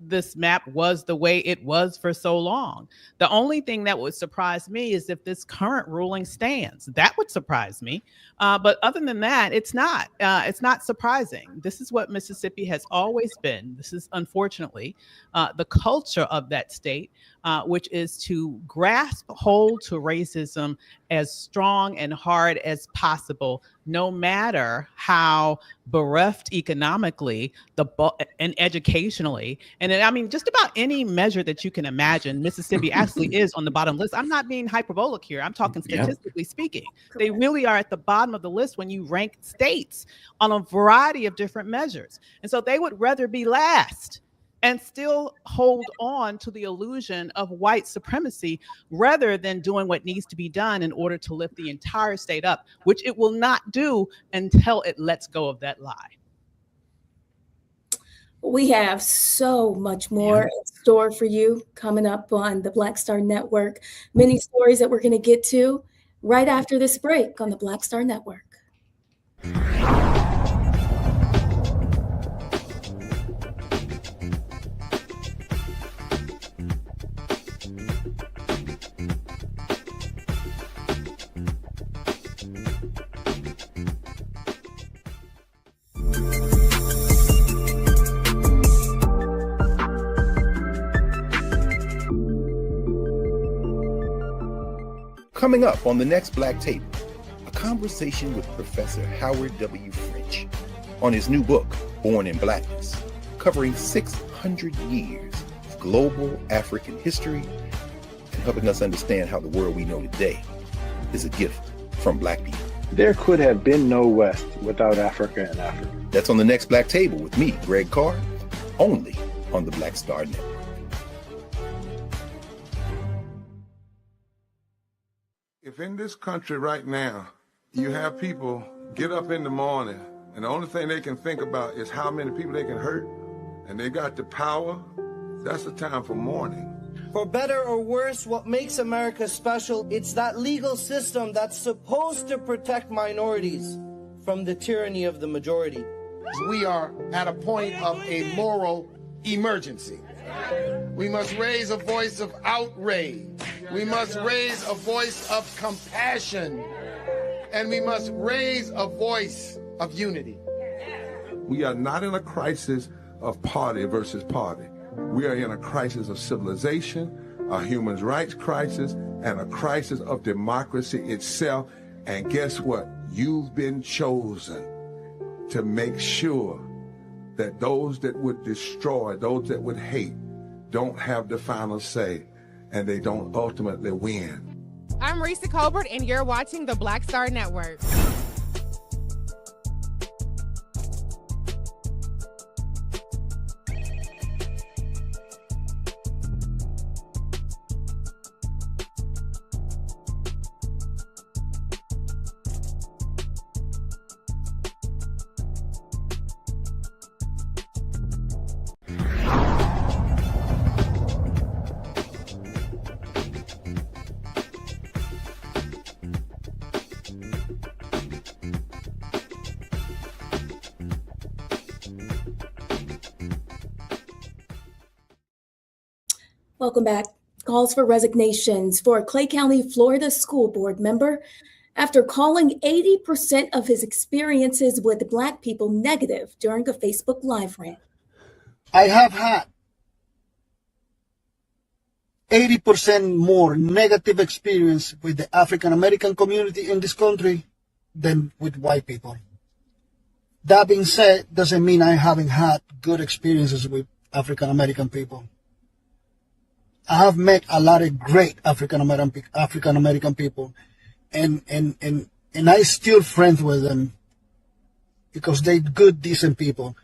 this map was the way it was for so long. The only thing that would surprise me is if this current ruling stands. That would surprise me. But other than that, it's not surprising. This is what Mississippi has always been. This is unfortunately the culture of that state, which is to grasp hold to racism as strong and hard as possible, no matter how bereft economically and educationally. And I mean, just about any measure that you can imagine, Mississippi actually is on the bottom list. I'm not being hyperbolic here. I'm talking statistically speaking. They really are at the bottom of the list when you rank states on a variety of different measures. And so they would rather be last and still hold on to the illusion of white supremacy rather than doing what needs to be done in order to lift the entire state up, which it will not do until it lets go of that lie. We have so much more in store for you coming up on the Black Star Network. Many stories that we're going to get to right after this break on the Black Star Network. Coming up on the next Black Table, a conversation with Professor Howard W. French on his new book, Born in Blackness, covering 600 years of global African history and helping us understand how the world we know today is a gift from Black people. There could have been no West without Africa and Africa. That's on the next Black Table with me, Greg Carr, only on the Black Star Network. If in this country right now, you have people get up in the morning and the only thing they can think about is how many people they can hurt, and they got the power, that's the time for mourning. For better or worse, what makes America special, it's that legal system that's supposed to protect minorities from the tyranny of the majority. We are at a point of a moral emergency. We must raise a voice of outrage. We must raise a voice of compassion. And we must raise a voice of unity. We are not in a crisis of party versus party. We are in a crisis of civilization, a human rights crisis, and a crisis of democracy itself. And guess what? You've been chosen to make sure that those that would destroy, those that would hate, don't have the final say, and they don't ultimately win. I'm Risa Colbert, and you're watching the Black Star Network. Welcome back. Calls for resignations for a Clay County, Florida school board member after calling 80% of his experiences with Black people negative during a Facebook Live rant. I have had 80% more negative experience with the African American community in this country than with white people. That being said, doesn't mean I haven't had good experiences with African American people. I have met a lot of great African American people, and I still friends with them because they're good, decent people.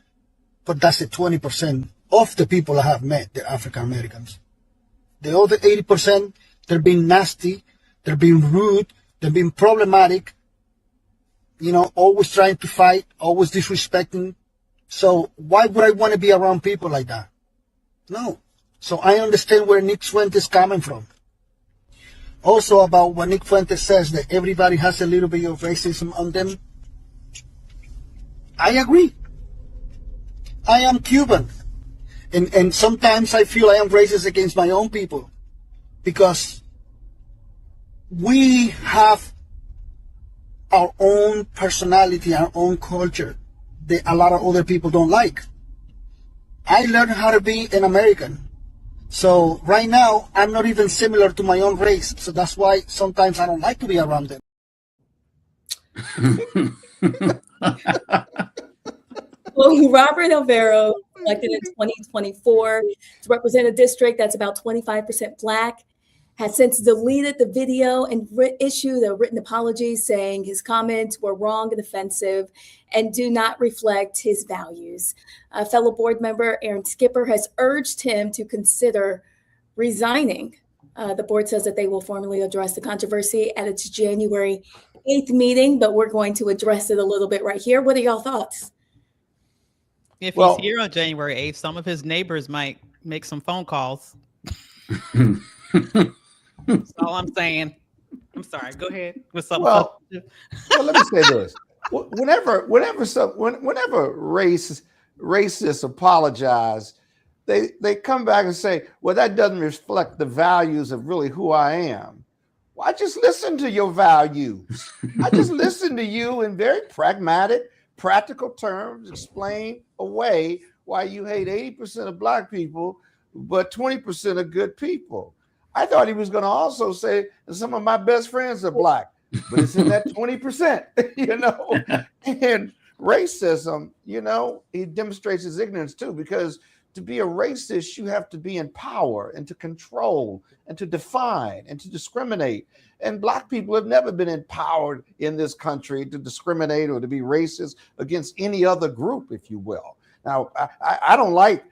But that's the 20% of the people I have met, the African Americans. The other 80%, they're being nasty, they're being rude, they're being problematic, you know, always trying to fight, always disrespecting. So why would I want to be around people like that? No. So I understand where Nick Fuentes is coming from. Also about what Nick Fuentes says that everybody has a little bit of racism on them. I agree. I am Cuban. And sometimes I feel I am racist against my own people because we have our own personality, our own culture that a lot of other people don't like. I learned how to be an American. So right now, I'm not even similar to my own race. So that's why sometimes I don't like to be around them. Well, Robert Alvaro, elected in 2024 to represent a district that's about 25% Black, has since deleted the video and issued a written apology saying his comments were wrong and offensive and do not reflect his values. A fellow board member, Aaron Skipper, has urged him to consider resigning. The board says that they will formally address the controversy at its January 8th meeting, but we're going to address it a little bit right here. What are y'all thoughts? If he's here on January 8th, some of his neighbors might make some phone calls. That's all I'm saying. I'm sorry. Go ahead. What's up? Well, let me say this. Whenever racists apologize, they come back and say, well, that doesn't reflect the values of really who I am. Well, I just listen to your values. I just listen to you in very pragmatic, practical terms, explain away why you hate 80% of Black people, but 20% of good people. I thought he was going to also say some of my best friends are Black, but it's in that 20%, you know. And racism, you know, he demonstrates his ignorance too, because to be a racist, you have to be in power and to control and to define and to discriminate. And Black people have never been empowered in this country to discriminate or to be racist against any other group, if you will. Now, I don't like,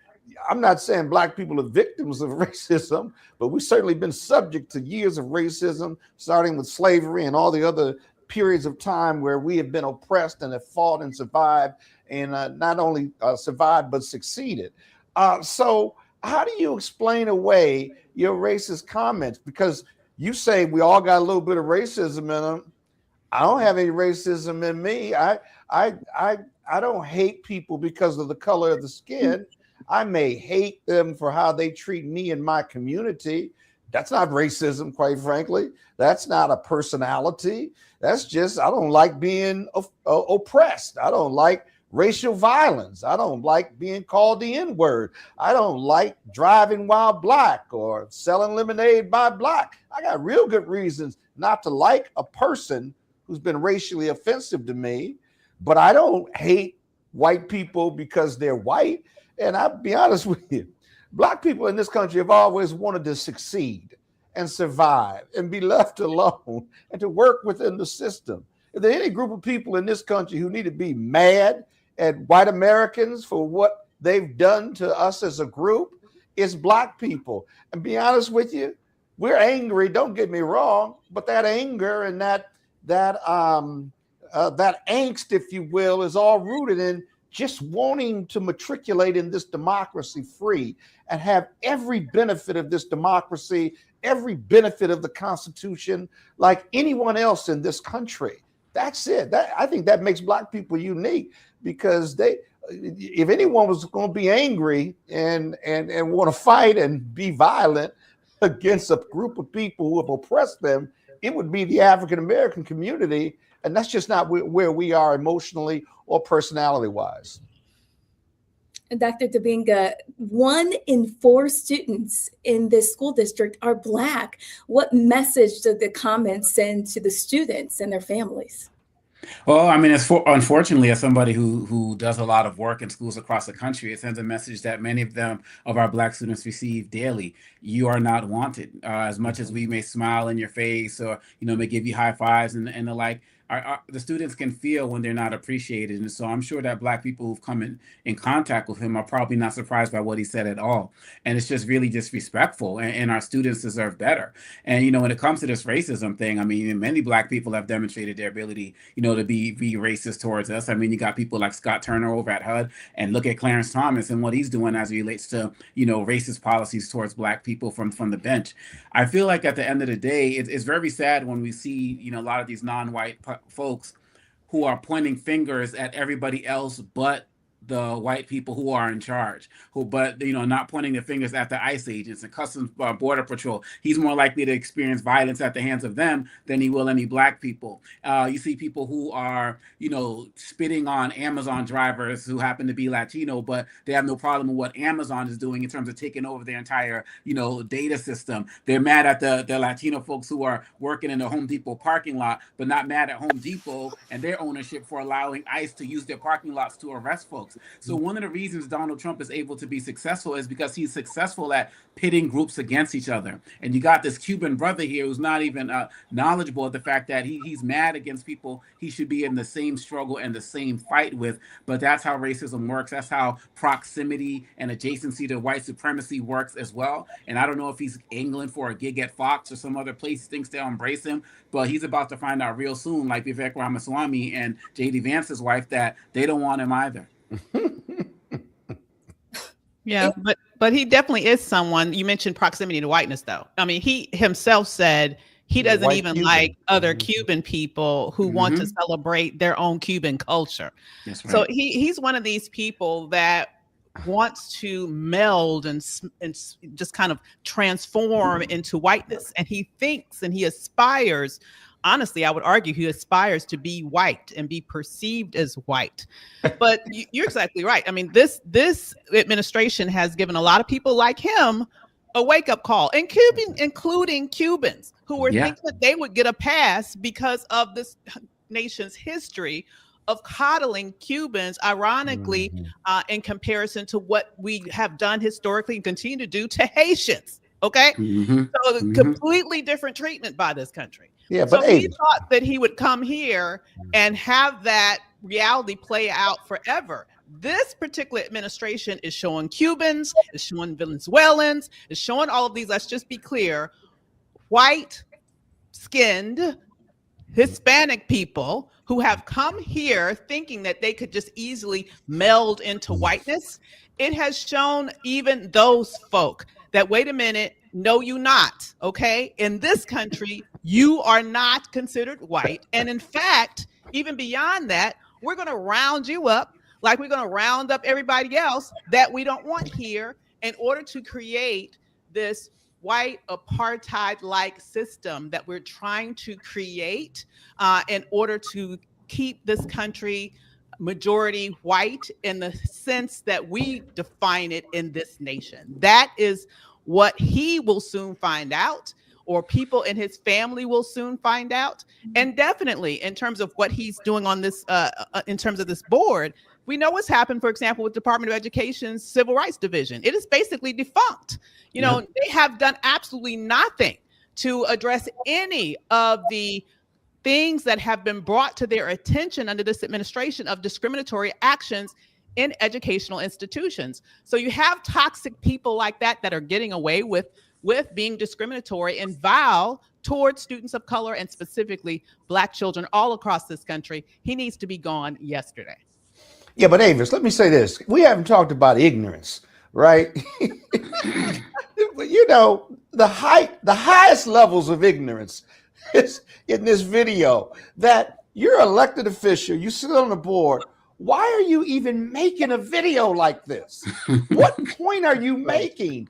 I'm not saying Black people are victims of racism, but we've certainly been subject to years of racism, starting with slavery and all the other periods of time where we have been oppressed and have fought and survived, and not only survived, but succeeded. So how do you explain away your racist comments? Because you say we all got a little bit of racism in them. I don't have any racism in me. I don't hate people because of the color of the skin. I may hate them for how they treat me and my community. That's not racism, quite frankly. That's not a personality. That's just, I don't like being oppressed. I don't like racial violence. I don't like being called the N-word. I don't like driving while Black or selling lemonade by Black. I got real good reasons not to like a person who's been racially offensive to me, but I don't hate white people because they're white. And I'll be honest with you, Black people in this country have always wanted to succeed and survive and be left alone and to work within the system. If there any group of people in this country who need to be mad at white Americans for what they've done to us as a group, it's Black people. And be honest with you, we're angry, don't get me wrong, but that anger and that angst, if you will, is all rooted in just wanting to matriculate in this democracy free and have every benefit of this democracy, every benefit of the Constitution, like anyone else in this country. That's it. I think that makes Black people unique, because if anyone was going to be angry and want to fight and be violent against a group of people who have oppressed them, it would be the African American community. And that's just not where we are emotionally or personality-wise. And Dr. Dibinga, 1 in 4 students in this school district are Black. What message did the comments send to the students and their families? Well, I mean, unfortunately, as somebody who does a lot of work in schools across the country, it sends a message that many of our Black students receive daily. You are not wanted. As much as we may smile in your face or may give you high fives and the like. The students can feel when they're not appreciated, and so I'm sure that Black people who've come in contact with him are probably not surprised by what he said at all, and it's just really disrespectful. And our students deserve better. And when it comes to this racism thing, I mean, many Black people have demonstrated their ability, to be racist towards us. I mean, you got people like Scott Turner over at HUD, and look at Clarence Thomas and what he's doing as it relates to racist policies towards Black people from the bench. I feel like at the end of the day, it's very sad when we see a lot of these non-white folks who are pointing fingers at everybody else but the white people who are in charge, but not pointing their fingers at the ICE agents and Customs Border Patrol. He's more likely to experience violence at the hands of them than he will any Black people. You see people who are, spitting on Amazon drivers who happen to be Latino, but they have no problem with what Amazon is doing in terms of taking over their entire, data system. They're mad at the Latino folks who are working in the Home Depot parking lot, but not mad at Home Depot and their ownership for allowing ICE to use their parking lots to arrest folks. So one of the reasons Donald Trump is able to be successful is because he's successful at pitting groups against each other. And you got this Cuban brother here who's not even knowledgeable of the fact that he's mad against people he should be in the same struggle and the same fight with. But that's how racism works. That's how proximity and adjacency to white supremacy works as well. And I don't know if he's angling for a gig at Fox or some other place he thinks they'll embrace him, but he's about to find out real soon, like Vivek Ramaswamy and J.D. Vance's wife, that they don't want him either. Yeah, but he definitely is someone. You mentioned proximity to whiteness, though. I mean, he himself said he doesn't even like other Cuban people who want to celebrate their own Cuban culture. That's right. So he's one of these people that wants to meld and just kind of transform into whiteness. And he thinks and he aspires. Honestly, I would argue he aspires to be white and be perceived as white. But you're exactly right. I mean, this administration has given a lot of people like him a wake-up call, including Cubans who were thinking that they would get a pass because of this nation's history of coddling Cubans, ironically, in comparison to what we have done historically and continue to do to Haitians. Okay? So completely different treatment by this country. Yeah, but so he thought that he would come here and have that reality play out forever. This particular administration is showing Cubans, is showing Venezuelans, is showing all of these, let's just be clear, white-skinned Hispanic people who have come here thinking that they could just easily meld into whiteness. It has shown even those folk that, wait a minute, no, you not, okay? In this country, you are not considered white. And in fact, even beyond that, we're going to round you up like we're going to round up everybody else that we don't want here in order to create this white apartheid-like system that we're trying to create in order to keep this country majority white in the sense that we define it in this nation. That is what he will soon find out, or people in his family will soon find out. And definitely in terms of what he's doing on this, in terms of this board, we know what's happened, for example, with Department of Education's Civil Rights Division. It is basically defunct. They have done absolutely nothing to address any of the things that have been brought to their attention under this administration of discriminatory actions in educational institutions. So you have toxic people like that are getting away with being discriminatory and vile towards students of color and specifically Black children all across this country. He needs to be gone yesterday. Yeah, but Avis, let me say this. We haven't talked about ignorance, right? The highest levels of ignorance is in this video that you're an elected official, you sit on the board. Why are you even making a video like this? What point are you making?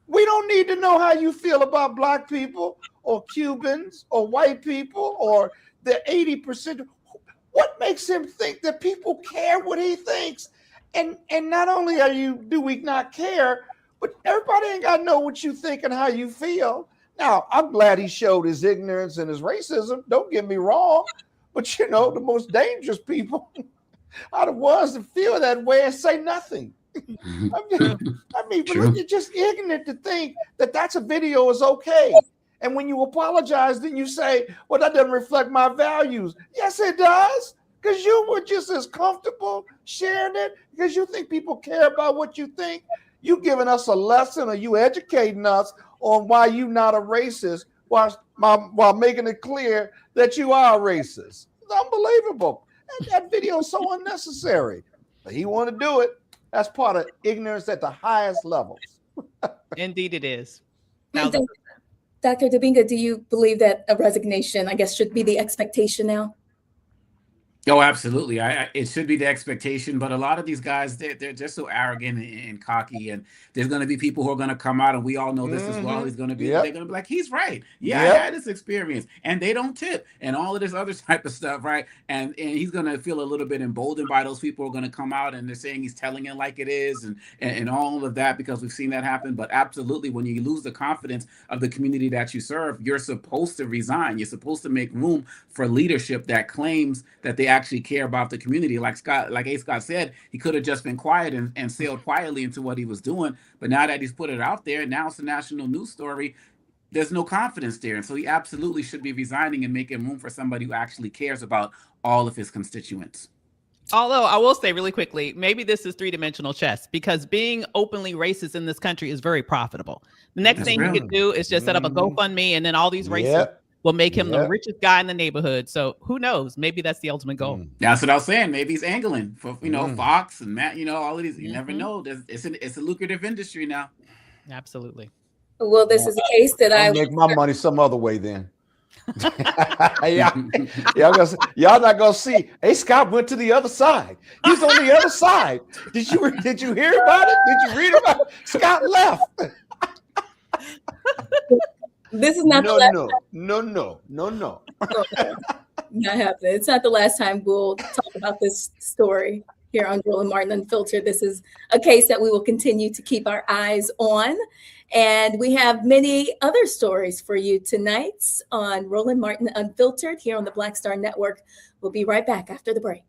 We don't need to know how you feel about Black people or Cubans or white people or the 80%. What makes him think that people care what he thinks? And not only do we not care, but everybody ain't got to know what you think and how you feel. Now, I'm glad he showed his ignorance and his racism. Don't get me wrong. But you know, the most dangerous people are the ones that feel that way and say nothing. I mean, but look, you're just ignorant to think that that's a video is okay. And when you apologize, then you say, well, that doesn't reflect my values. Yes, it does. Because you were just as comfortable sharing it because you think people care about what you think. You giving us a lesson, or you educating us on why you're not a racist while making it clear that you are a racist. It's unbelievable. And that video is so unnecessary. But he want to do it. That's part of ignorance at the highest levels. Indeed it is. Dr. Dubinga, do you believe that a resignation, I guess, should be the expectation now? Oh, absolutely. It should be the expectation, but a lot of these guys, they're just so arrogant and cocky, and there's going to be people who are going to come out, and we all know this as well. He's going to be, they're going to be like, he's right. Yeah, I had this experience, and they don't tip, and all of this other type of stuff, right? And he's going to feel a little bit emboldened by those people who are going to come out, and they're saying he's telling it like it is, and all of that, because we've seen that happen. But absolutely, when you lose the confidence of the community that you serve, you're supposed to resign. You're supposed to make room for leadership that claims that they actually care about the community. Like A. Scott said, he could have just been quiet and sailed quietly into what he was doing. But now that he's put it out there, now it's a national news story, there's no confidence there. And so he absolutely should be resigning and making room for somebody who actually cares about all of his constituents. Although I will say really quickly, maybe this is three-dimensional chess, because being openly racist in this country is very profitable. The next thing you could do is just set up a GoFundMe, and then all these racists will make him the richest guy in the neighborhood. So who knows? Maybe that's the ultimate goal. That's what I was saying. Maybe he's angling for, Fox and Matt, all of these. You never know. It's a lucrative industry now. Absolutely. Well, this is a case that I'll make my money some other way then. Y'all not gonna see. Hey, Scott went to the other side. He's on the other side. Did you hear about it? Did you read about it? Scott left. This is not the last time. No. Not happening. It's not the last time we'll talk about this story here on Roland Martin Unfiltered. This is a case that we will continue to keep our eyes on. And we have many other stories for you tonight on Roland Martin Unfiltered here on the Black Star Network. We'll be right back after the break.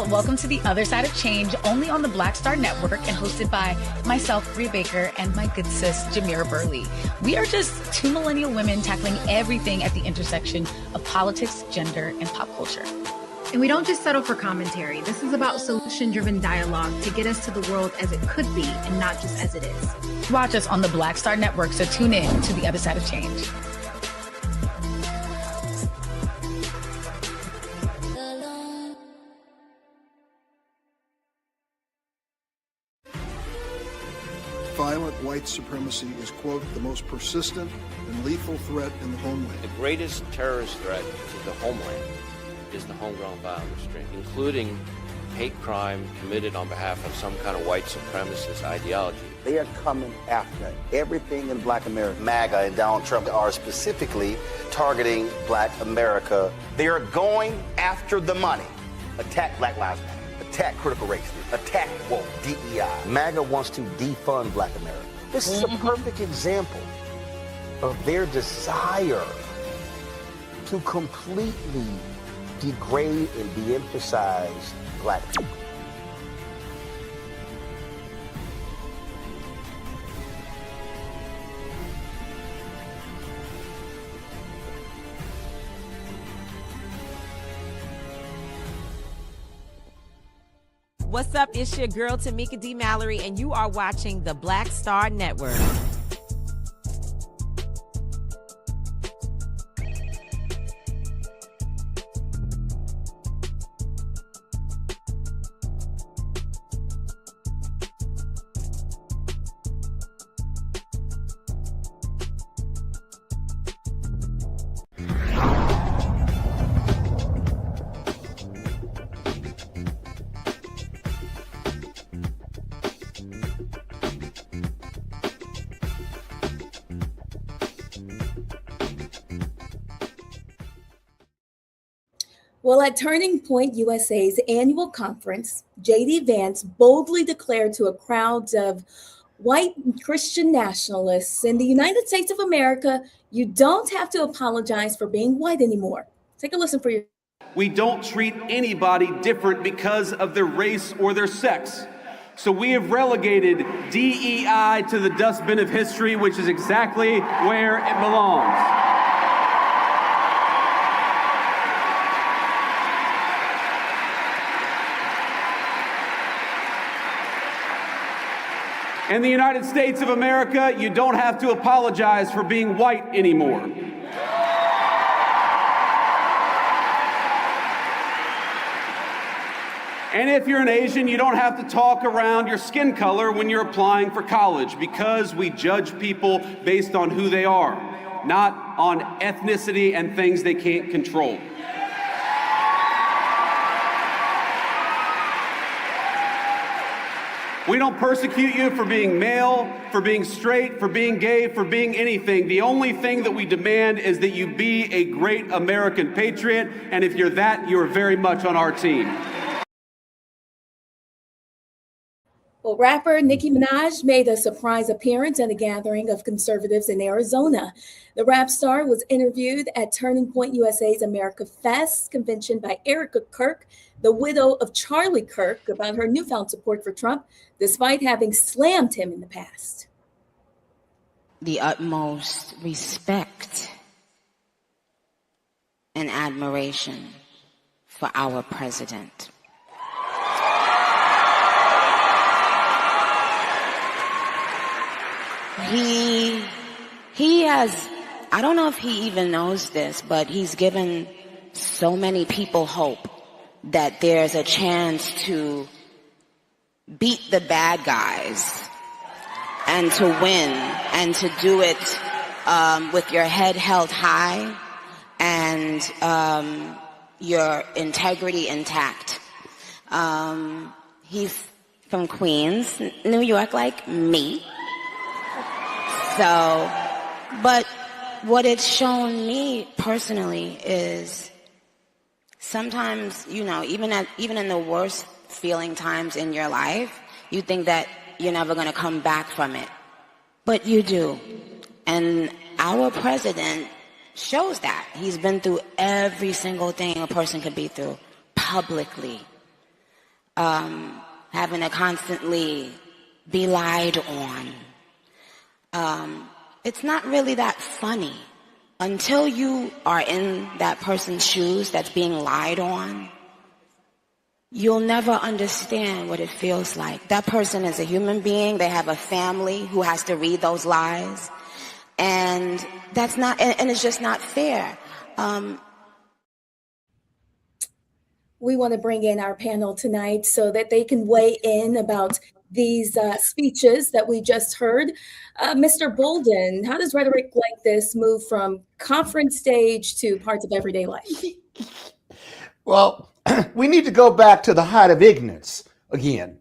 Welcome to The Other Side of Change, only on the Black Star Network and hosted by myself, Bria Baker, and my good sis, Jamira Burley. We are just two millennial women tackling everything at the intersection of politics, gender, and pop culture. And we don't just settle for commentary. This is about solution-driven dialogue to get us to the world as it could be and not just as it is. Watch us on the Black Star Network, so tune in to The Other Side of Change. Violent white supremacy is, quote, the most persistent and lethal threat in the homeland. The greatest terrorist threat to the homeland is the homegrown violence stream, including hate crime committed on behalf of some kind of white supremacist ideology. They are coming after everything in Black America. MAGA and Donald Trump are specifically targeting Black America. They are going after the money. Attack Black Lives Matter. Attack critical race theory, attack woke, DEI. MAGA wants to defund Black America. This is a perfect example of their desire to completely degrade and de-emphasize Black people. What's up? It's your girl, Tamika D. Mallory, and you are watching the Black Star Network. Well, at Turning Point USA's annual conference, J.D. Vance boldly declared to a crowd of white Christian nationalists in the United States of America, you don't have to apologize for being white anymore. Take a listen for your. We don't treat anybody different because of their race or their sex. So we have relegated DEI to the dustbin of history, which is exactly where it belongs. In the United States of America, you don't have to apologize for being white anymore. And if you're an Asian, you don't have to talk around your skin color when you're applying for college, because we judge people based on who they are, not on ethnicity and things they can't control. We don't persecute you for being male, for being straight, for being gay, for being anything. The only thing that we demand is that you be a great American patriot, and if you're that, you're very much on our team. Well, rapper Nicki Minaj made a surprise appearance at a gathering of conservatives in Arizona. The rap star was interviewed at Turning Point USA's America Fest convention by Erica Kirk, the widow of Charlie Kirk, about her newfound support for Trump, despite having slammed him in the past. The utmost respect and admiration for our president. He has, I don't know if he even knows this, but he's given so many people hope that there's a chance to beat the bad guys and to win and to do it with your head held high and your integrity intact. He's from Queens, New York, like me. So, but what it's shown me personally is sometimes, you know, even in the worst feeling times in your life, you think that you're never going to come back from it. But you do. And our president shows that. He's been through every single thing a person could be through publicly. Having to constantly be lied on. It's not really that funny until you are in that person's shoes that's being lied on. You'll never understand what it feels like. That person is a human being. They have a family who has to read those lies. And that's not, and it's just not fair. We want to bring in our panel tonight so that they can weigh in about these speeches that we just heard. Mr. Bolden, how does rhetoric like this move from conference stage to parts of everyday life? Well, we need to go back to the height of ignorance again.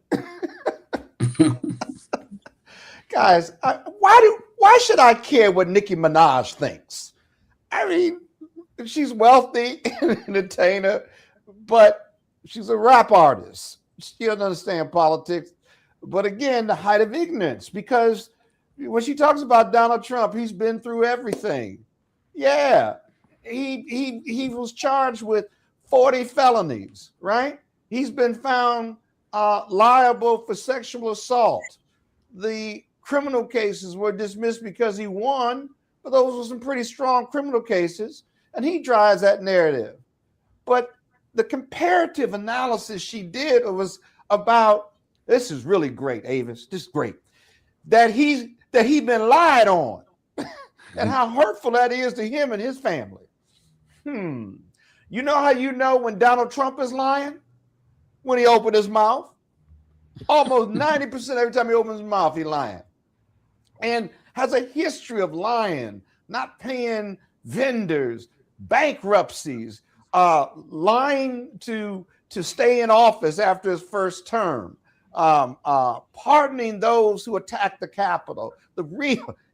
Guys, why should I care what Nicki Minaj thinks? I mean, she's wealthy, an entertainer, but she's a rap artist. She doesn't understand politics. But again, the height of ignorance, because when she talks about Donald Trump, he's been through everything. Yeah, he was charged with 40 felonies, right? He's been found liable for sexual assault. The criminal cases were dismissed because he won, but those were some pretty strong criminal cases, and he drives that narrative. But the comparative analysis she did was about, this is really great, Avis, this is great, that he's been lied on and how hurtful that is to him and his family. You know how you know when Donald Trump is lying? When he opened his mouth. Almost 90% every time he opens his mouth, he's lying. And has a history of lying, not paying vendors, bankruptcies, lying to stay in office after his first term, pardoning those who attacked the Capitol.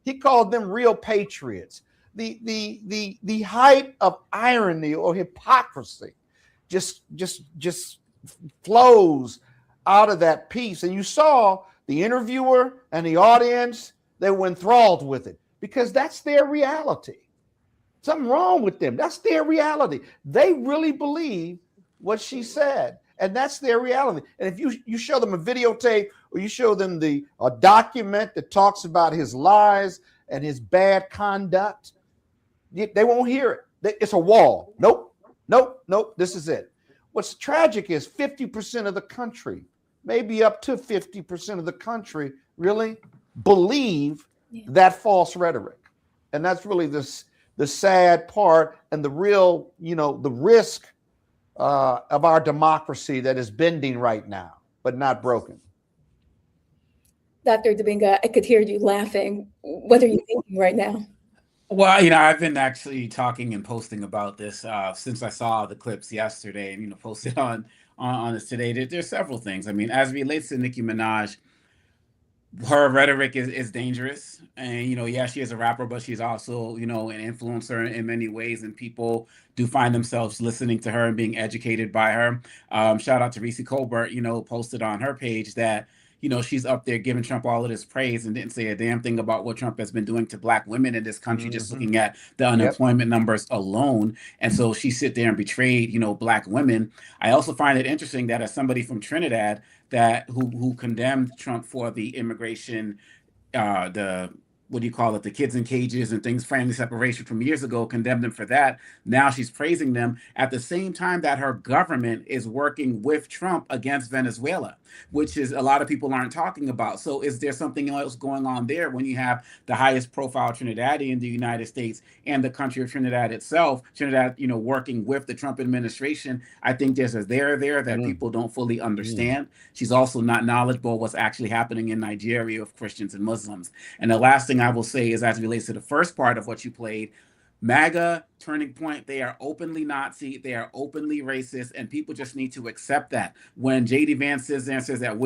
He called them real patriots. The height of irony or hypocrisy just flows out of that piece. And you saw the interviewer and the audience, they were enthralled with it because that's their reality. Something wrong with them. That's their reality. They really believe what she said, and that's their reality. And if you show them a videotape or you show them a document that talks about his lies and his bad conduct, they won't hear it. It's a wall. Nope. This is it. What's tragic is 50% of the country, maybe up to 50% of the country, really believe that false rhetoric. And that's really the sad part and the real, the risk of our democracy that is bending right now, but not broken. Dr. Dominga, I could hear you laughing. What are you thinking right now? Well, I've been actually talking and posting about this since I saw the clips yesterday and, posted on this today. There's several things. I mean, as it relates to Nicki Minaj, her rhetoric is dangerous. And, she is a rapper, but she's also, an influencer in many ways. And people do find themselves listening to her and being educated by her. Shout out to Reese Colbert, posted on her page that, she's up there giving Trump all of this praise and didn't say a damn thing about what Trump has been doing to Black women in this country, just looking at the unemployment numbers alone. And so she sit there and betrayed, Black women. I also find it interesting that as somebody from Trinidad who condemned Trump for the immigration, the kids in cages and things, family separation from years ago, condemned them for that. Now she's praising them at the same time that her government is working with Trump against Venezuela, which is a lot of people aren't talking about. So is there something else going on there when you have the highest profile Trinidadian in the United States and the country of Trinidad itself, working with the Trump administration? I think there's a there that people don't fully understand. She's also not knowledgeable of what's actually happening in Nigeria with Christians and Muslims. And the last thing I will say is, as it relates to the first part of what you played, MAGA, Turning Point, they are openly Nazi, they are openly racist, and people just need to accept that. When J.D. Vance says that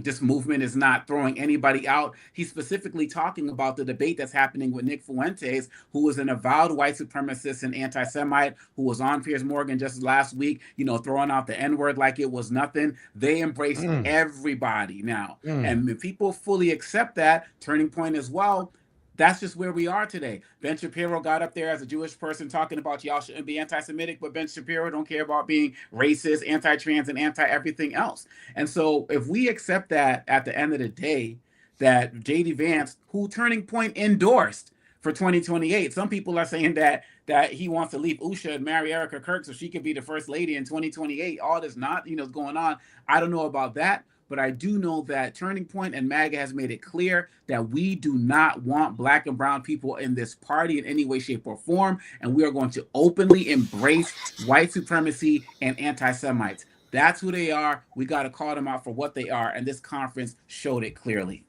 this movement is not throwing anybody out, he's specifically talking about the debate that's happening with Nick Fuentes, who is an avowed white supremacist and anti-Semite, who was on Piers Morgan just last week, throwing out the N-word like it was nothing. They embrace everybody now. And if people fully accept that, Turning Point as well, that's just where we are today. Ben Shapiro got up there as a Jewish person talking about y'all shouldn't be anti-Semitic, but Ben Shapiro don't care about being racist, anti-trans, and anti-everything else. And so if we accept that at the end of the day, that J.D. Vance, who Turning Point endorsed for 2028, some people are saying that he wants to leave Usha and marry Erica Kirk so she could be the first lady in 2028. All this going on. I don't know about that. But I do know that Turning Point and MAGA has made it clear that we do not want Black and brown people in this party in any way, shape, or form. And we are going to openly embrace white supremacy and anti-Semites. That's who they are. We got to call them out for what they are. And this conference showed it clearly.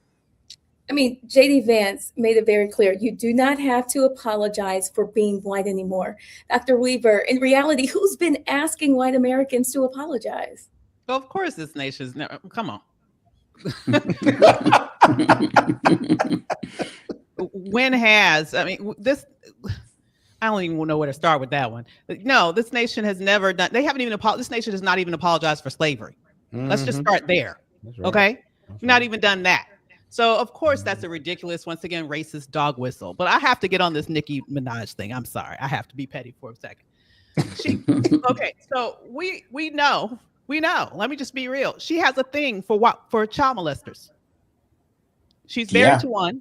I mean, J.D. Vance made it very clear. You do not have to apologize for being white anymore. Dr. Weaver, in reality, who's been asking white Americans to apologize? Well, of course, this nation's never. Come on. This? I don't even know where to start with that one. No, this nation has never done. They haven't even. This nation has not even apologized for slavery. Let's just start there. Right. Okay, not even done that. So of course that's a ridiculous, once again, racist dog whistle. But I have to get on this Nicki Minaj thing. I'm sorry, I have to be petty for a second. Okay, so we know. We know. Let me just be real. She has a thing for child molesters. She's married to one.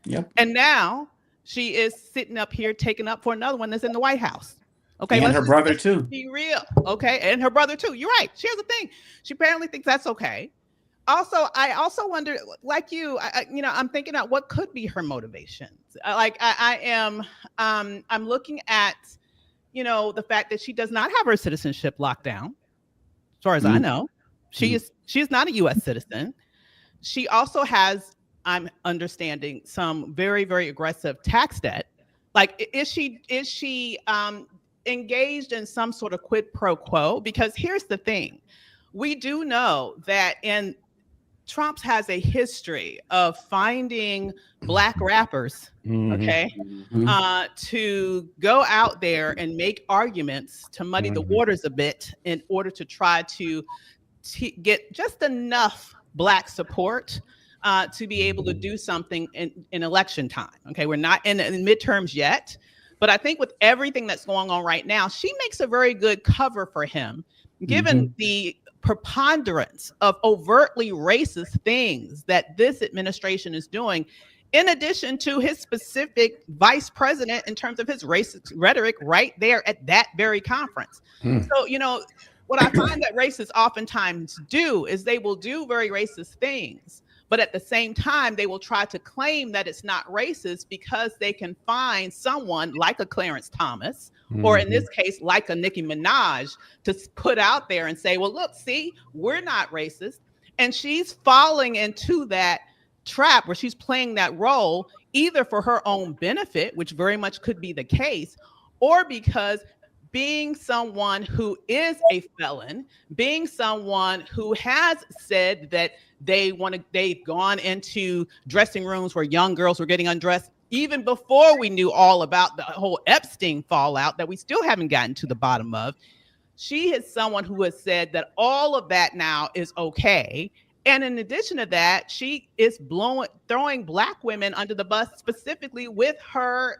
Yep. And now she is sitting up here taking up for another one that's in the White House. Okay. And her brother too. Be real. Okay. And her brother too. You're right. She has a thing. She apparently thinks that's okay. Also, I also wonder, like you, I'm thinking about what could be her motivations. I'm looking at, the fact that she does not have her citizenship locked down. As far as I know, she is not a U.S. citizen. She also has, I'm understanding, some very, very aggressive tax debt. Like, is she engaged in some sort of quid pro quo? Because here's the thing: we do know that in Trump has a history of finding Black rappers, okay, to go out there and make arguments to muddy the waters a bit in order to try to get just enough Black support to be able to do something in election time. Okay, we're not in midterms yet, but I think with everything that's going on right now, she makes a very good cover for him, given the preponderance of overtly racist things that this administration is doing, in addition to his specific vice president in terms of his racist rhetoric right there at that very conference. So, you know, what I find that racists oftentimes do is they will do very racist things, but at the same time, they will try to claim that it's not racist because they can find someone like a Clarence Thomas, or in this case, like a Nicki Minaj, to put out there and say, well, look, see, we're not racist. And she's falling into that trap where she's playing that role either for her own benefit, which very much could be the case, or because being someone who is a felon, being someone who has said that they've gone into dressing rooms where young girls were getting undressed, even before we knew all about the whole Epstein fallout that we still haven't gotten to the bottom of. She is someone who has said that all of that now is okay. And in addition to that, she is throwing Black women under the bus, specifically with her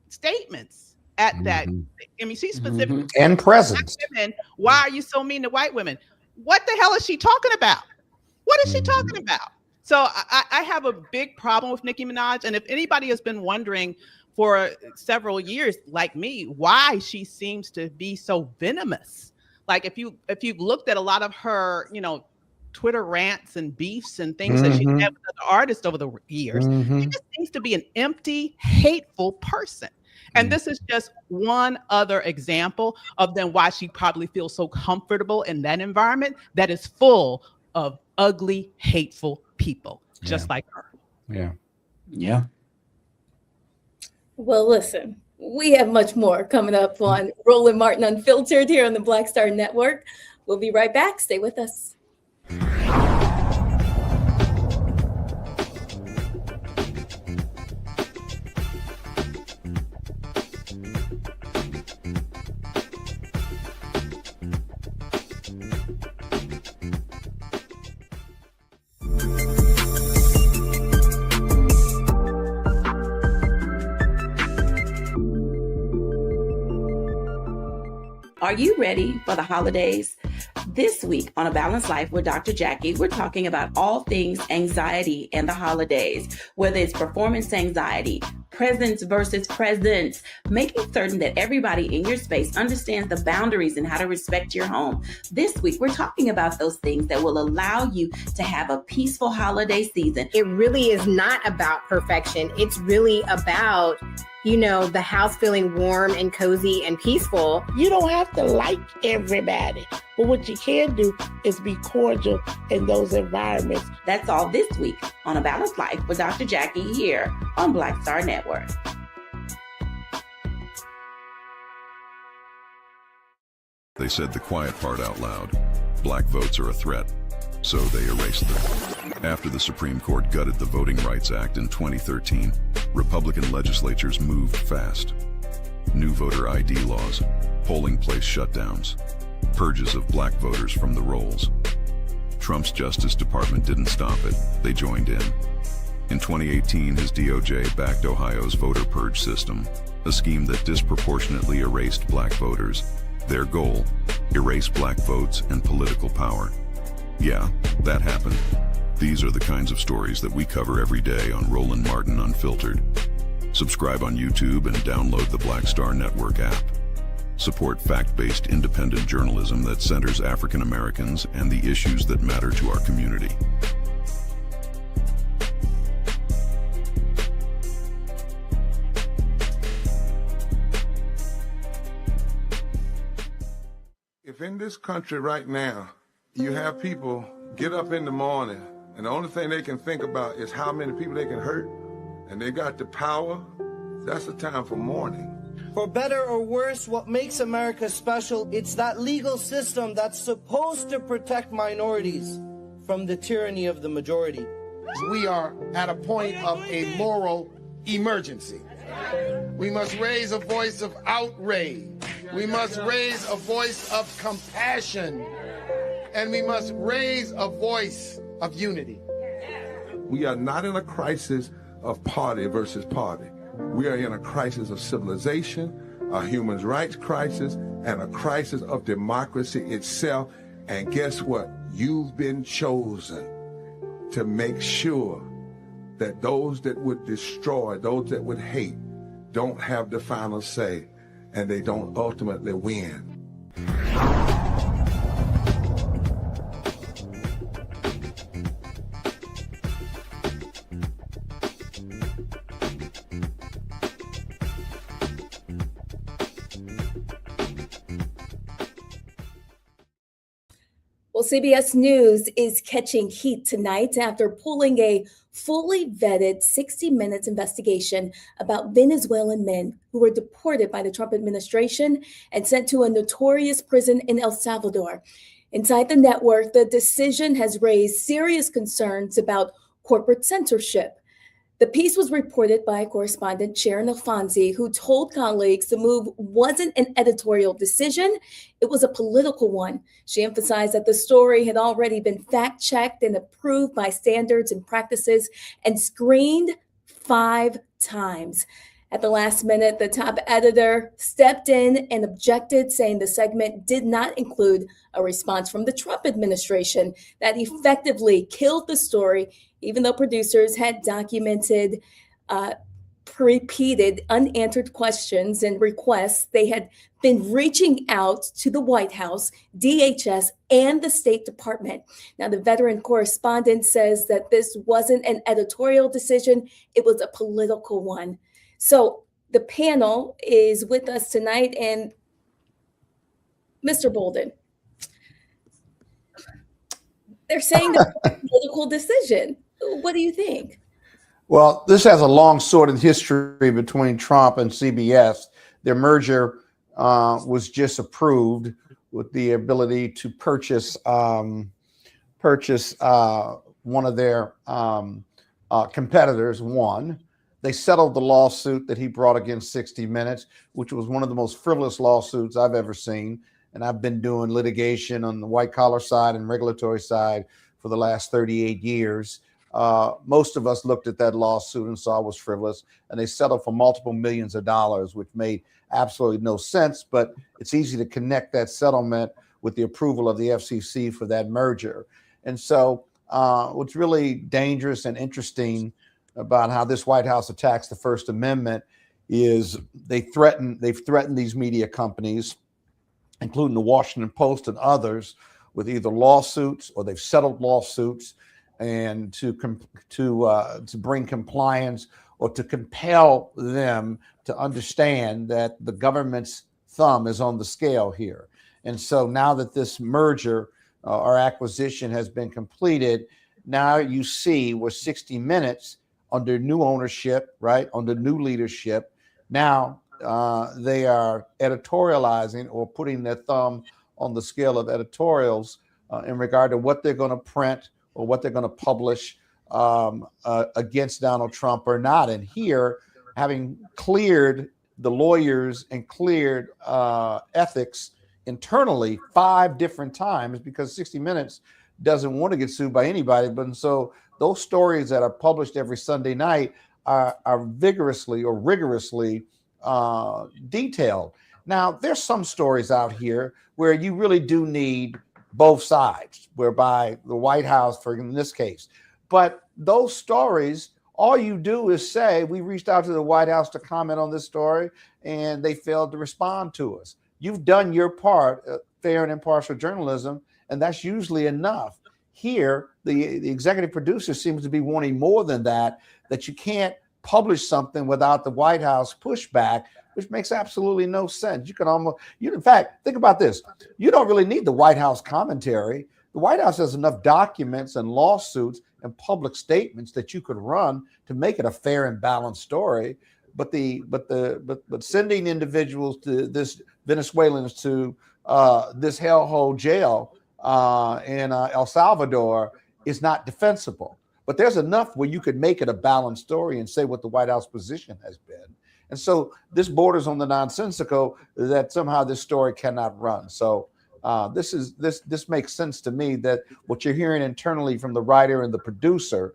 statements at that. I mean, she's specifically and presence. Women, why are you so mean to white women? What the hell is she talking about? What is she talking about? So I have a big problem with Nicki Minaj. And if anybody has been wondering for several years, like me, why she seems to be so venomous, like if you've looked at a lot of her, you know, Twitter rants and beefs and things that she's had with other artists over the years, she just seems to be an empty, hateful person. And this is just one other example of then why she probably feels so comfortable in that environment that is full of ugly, hateful people, just like her. Yeah. Well, listen, we have much more coming up on Roland Martin Unfiltered here on the Black Star Network. We'll be right back. Stay with us. Are you ready for the holidays? This week on A Balanced Life with Dr. Jackie, we're talking about all things anxiety and the holidays, whether it's performance anxiety, presence versus presence, making certain that everybody in your space understands the boundaries and how to respect your home. This week, we're talking about those things that will allow you to have a peaceful holiday season. It really is not about perfection. It's really about, you know, the house feeling warm and cozy and peaceful. You don't have to like everybody, but what you can do is be cordial in those environments. That's all this week on A Balanced Life with Dr. Jackie here on Black Star Network. They said the quiet part out loud. Black votes are a threat, so they erased them. After the Supreme Court gutted the Voting Rights Act in 2013, Republican legislatures moved fast. New voter ID laws, polling place shutdowns, purges of black voters from the rolls. Trump's Justice Department didn't stop it, they joined in. In 2018, his DOJ backed Ohio's voter purge system, a scheme that disproportionately erased black voters. Their goal, erase black votes and political power. Yeah, that happened. These are the kinds of stories that we cover every day on Roland Martin Unfiltered. Subscribe on YouTube and download the Black Star Network app. Support fact-based independent journalism that centers African Americans and the issues that matter to our community. If in this country right now, you have people get up in the morning and the only thing they can think about is how many people they can hurt, and they got the power, that's the time for mourning. For better or worse, what makes America special, it's that legal system that's supposed to protect minorities from from the tyranny of the majority. We are at a point of a moral emergency. We must raise a voice of outrage. We must raise a voice of compassion. And we must raise a voice of unity. We are not in a crisis of party versus party. We are in a crisis of civilization, a human rights crisis, and a crisis of democracy itself. And guess what? You've been chosen to make sure that those that would destroy, those that would hate, don't have the final say, and they don't ultimately win. Well, CBS News is catching heat tonight after pulling a fully vetted 60 Minutes investigation about Venezuelan men who were deported by the Trump administration and sent to a notorious prison in El Salvador. Inside the network, the decision has raised serious concerns about corporate censorship. The piece was reported by correspondent Sharon Alfonsi, who told colleagues the move wasn't an editorial decision, it was a political one. She emphasized that the story had already been fact-checked and approved by standards and practices and screened 5 times. At the last minute, the top editor stepped in and objected, saying the segment did not include a response from the Trump administration that effectively killed the story, even though producers had documented repeated unanswered questions and requests. They had been reaching out to the White House, DHS, and the State Department. Now, the veteran correspondent says that this wasn't an editorial decision, it was a political one. So the panel is with us tonight, and Mr. Bolden, they're saying that it's a political decision. What do you think? Well, this has a long sordid history between Trump and CBS. Their merger was just approved with the ability to purchase one of their competitors. They settled the lawsuit that he brought against 60 Minutes, which was one of the most frivolous lawsuits I've ever seen. And I've been doing litigation on the white collar side and regulatory side for the last 38 years. Most of us looked at that lawsuit and saw it was frivolous, and they settled for multiple millions of dollars, which made absolutely no sense. But it's easy to connect that settlement with the approval of the FCC for that merger. And so what's really dangerous and interesting about how this White House attacks the First Amendment is they've threatened these media companies, including the Washington Post and others, with either lawsuits or they've settled lawsuits, and to bring compliance or to compel them to understand that the government's thumb is on the scale here. And so now that this merger or acquisition has been completed, now you see where 60 Minutes under new ownership, right, under new leadership, now they are editorializing or putting their thumb on the scale of editorials in regard to what they're going to print or what they're going to publish against Donald Trump or not. And here, having cleared the lawyers and cleared ethics internally 5 different times, because 60 Minutes doesn't want to get sued by anybody. But so those stories that are published every Sunday night are vigorously or rigorously detailed. Now, there's some stories out here where you really do need both sides, whereby the White House, for in this case. But those stories, all you do is say, we reached out to the White House to comment on this story, and they failed to respond to us. You've done your part, fair and impartial journalism, and that's usually enough. Here, the executive producer seems to be wanting more than that, that you can't publish something without the White House pushback, which makes absolutely no sense. You can in fact, think about this. You don't really need the White House commentary. The White House has enough documents and lawsuits and public statements that you could run to make it a fair and balanced story. But sending individuals to this Venezuelans to this hellhole jail in El Salvador is not defensible. But there's enough where you could make it a balanced story and say what the White House position has been. And so this borders on the nonsensical that somehow this story cannot run. So this makes sense to me, that what you're hearing internally from the writer and the producer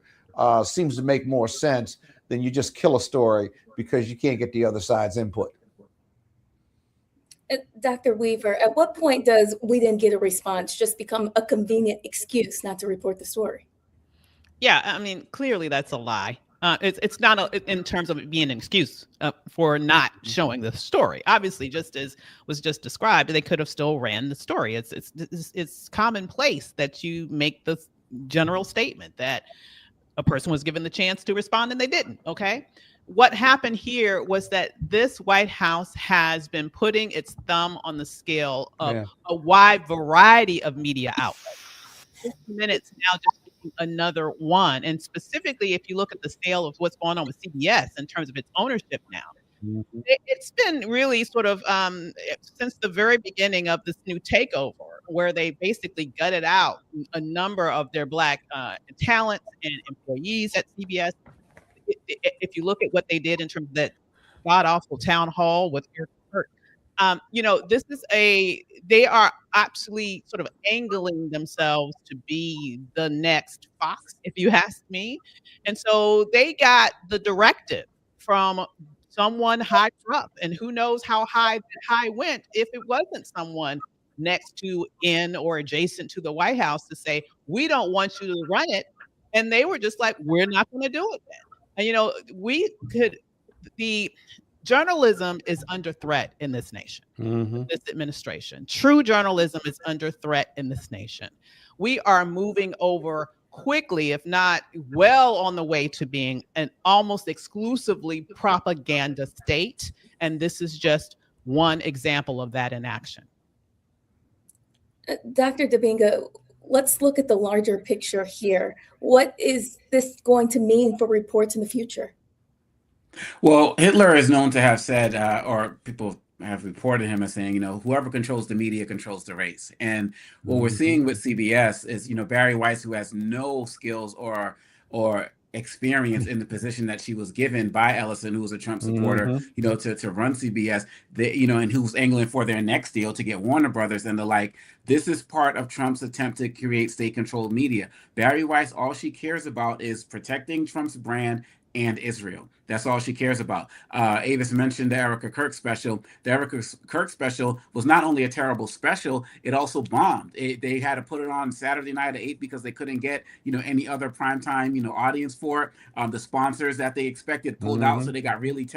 seems to make more sense than you just kill a story because you can't get the other side's input. Dr. Weaver, at what point does "we didn't get a response" just become a convenient excuse not to report the story? Yeah, I mean, clearly that's a lie. It's not in terms of it being an excuse for not showing the story. Obviously, just as was just described, they could have still ran the story. It's commonplace that you make the general statement that a person was given the chance to respond and they didn't. Okay. What happened here was that this White House has been putting its thumb on the scale of a wide variety of media outlets. 6 minutes now just another one. And specifically, if you look at the scale of what's going on with CBS in terms of its ownership now, it's been really sort of since the very beginning of this new takeover, where they basically gutted out a number of their Black talents and employees at CBS. If you look at what they did in terms of that god-awful town hall with Eric Kirk, this is they are actually sort of angling themselves to be the next Fox, if you ask me. And so they got the directive from someone high up, and who knows how high went if it wasn't someone next to, in, or adjacent to the White House to say, we don't want you to run it. And they were just like, we're not going to do it then. And, the journalism is under threat in this nation, this administration. True journalism is under threat in this nation. We are moving over quickly, if not well on the way to being an almost exclusively propaganda state. And this is just one example of that in action. Dr. Dibinga, let's look at the larger picture here. What is this going to mean for reports in the future? Well, Hitler is known to have said, or people have reported him as saying, whoever controls the media controls the race. And what we're seeing with CBS is, Barry Weiss, who has no skills or experience in the position that she was given by Ellison, who was a Trump supporter, to run CBS, and who was angling for their next deal to get Warner Brothers and the like. This is part of Trump's attempt to create state-controlled media. Barry Weiss, all she cares about is protecting Trump's brand and Israel. That's all she cares about. Avis mentioned the Erica Kirk special. The Erica Kirk special was not only a terrible special, it also bombed. They had to put it on Saturday night at 8 because they couldn't get, any other primetime, audience for it. The sponsors that they expected pulled out, so they got really,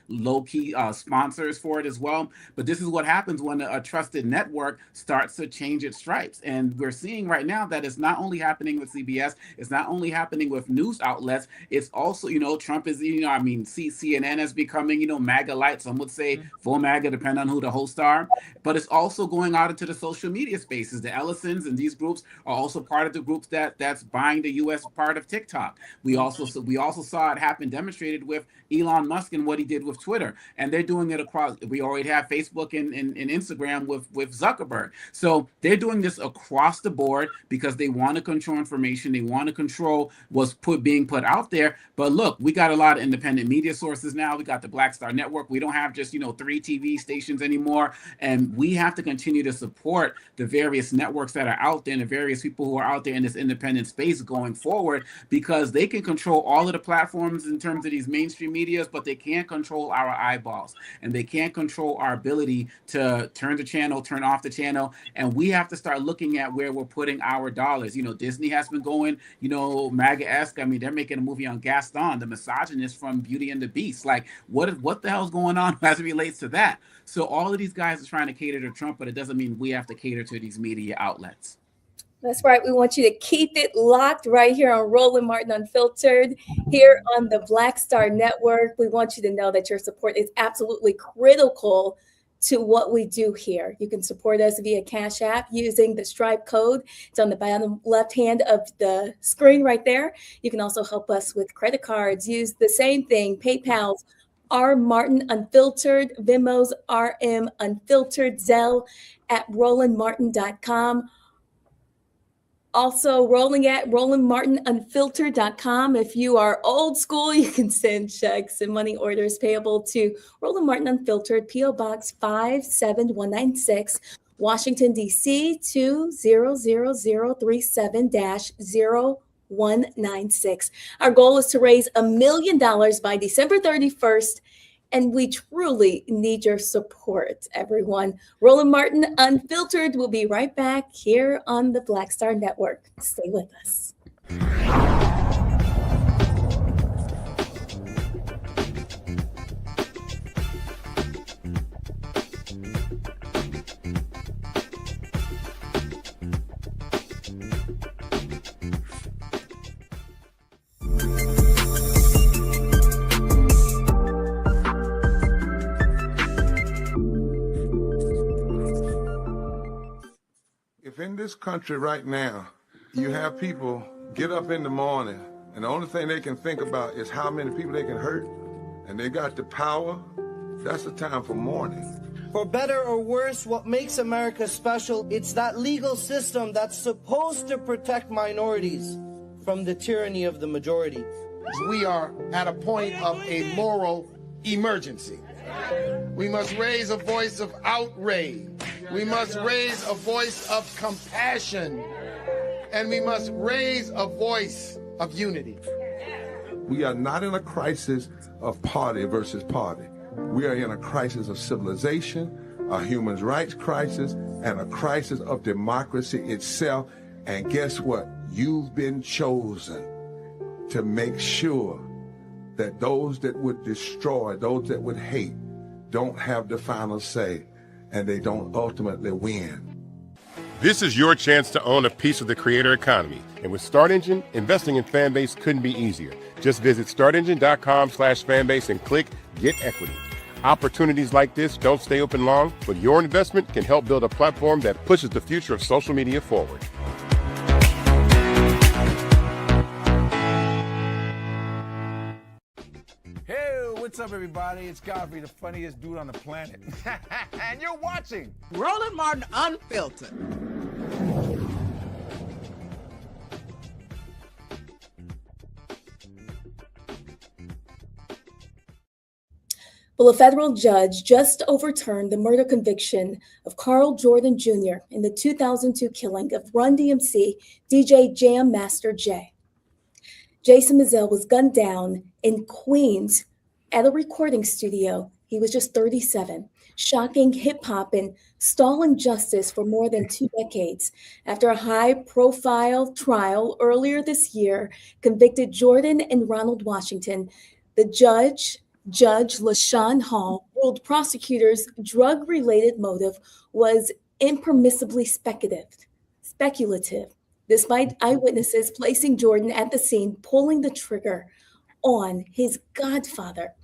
low-key sponsors for it as well. But this is what happens when a trusted network starts to change its stripes. And we're seeing right now that it's not only happening with CBS, it's not only happening with news outlets, it's also, Trump is, CNN is becoming, MAGA light. Some would say full MAGA, depending on who the hosts are. But it's also going out into the social media spaces. The Ellisons and these groups are also part of the groups that's buying the U.S. part of TikTok. We also saw it happen, demonstrated with Elon Musk and what he did with Twitter. And they're doing it across. We already have Facebook and Instagram with Zuckerberg. So they're doing this across the board because they want to control information. They want to control what's being put out there. But look, we got a lot of independent media sources now. We got the Black Star Network. We don't have just, 3 TV stations anymore. And we have to continue to support the various networks that are out there and the various people who are out there in this independent space going forward, because they can control all of the platforms in terms of these mainstream medias, but they can't control our eyeballs and they can't control our ability to turn the channel, turn off the channel. And we have to start looking at where we're putting our dollars. Disney has been going, MAGA-esque. I mean, they're making a movie on Gaston, the misogynist from Beauty and the Beast. Like, what the hell's going on as it relates to that? So all of these guys are trying to cater to Trump, but it doesn't mean we have to cater to these media outlets. That's right. We want you to keep it locked right here on Roland Martin Unfiltered, here on the Black Star Network. We want you to know that your support is absolutely critical to what we do here. You can support us via Cash App using the Stripe code. It's on the bottom left hand of the screen right there. You can also help us with credit cards. Use the same thing, PayPal's R Martin Unfiltered, Venmo's RM Unfiltered, Zelle at RolandMartin.com. Also, rolling at RolandMartinUnfiltered.com. If you are old school, you can send checks and money orders payable to Roland Martin Unfiltered, P.O. Box 57196, Washington, D.C. 20037-0196. Our goal is to raise $1 million by December 31st. And we truly need your support, everyone. Roland Martin Unfiltered will be right back here on the Black Star Network. Stay with us. If in this country right now, you have people get up in the morning and the only thing they can think about is how many people they can hurt, and they got the power, that's the time for mourning. For better or worse, what makes America special, it's that legal system that's supposed to protect minorities from the tyranny of the majority. We are at a point of a moral emergency. We must raise a voice of outrage. We must raise a voice of compassion. And we must raise a voice of unity. We are not in a crisis of party versus party. We are in a crisis of civilization, a human rights crisis, and a crisis of democracy itself. And guess what? You've been chosen to make sure that those that would destroy, those that would hate, don't have the final say, and they don't ultimately win. This is your chance to own a piece of the creator economy. And with Start Engine, investing in Fanbase couldn't be easier. Just visit startengine.com/fanbase and click Get Equity. Opportunities like this don't stay open long, but your investment can help build a platform that pushes the future of social media forward. Hey, what's up, everybody? It's Godfrey, the funniest dude on the planet. And you're watching Roland Martin Unfiltered. Well, a federal judge just overturned the murder conviction of Karl Jordan Jr. in the 2002 killing of Run DMC DJ Jam Master Jay. Jason Mizell was gunned down in Queens at a recording studio. He was just 37, shocking hip-hop and stalling justice for more than 2 decades. After a high-profile trial earlier this year convicted Jordan and Ronald Washington, the Judge LaShawn Hall ruled prosecutors' drug-related motive was impermissibly speculative, despite eyewitnesses placing Jordan at the scene, pulling the trigger on his godfather.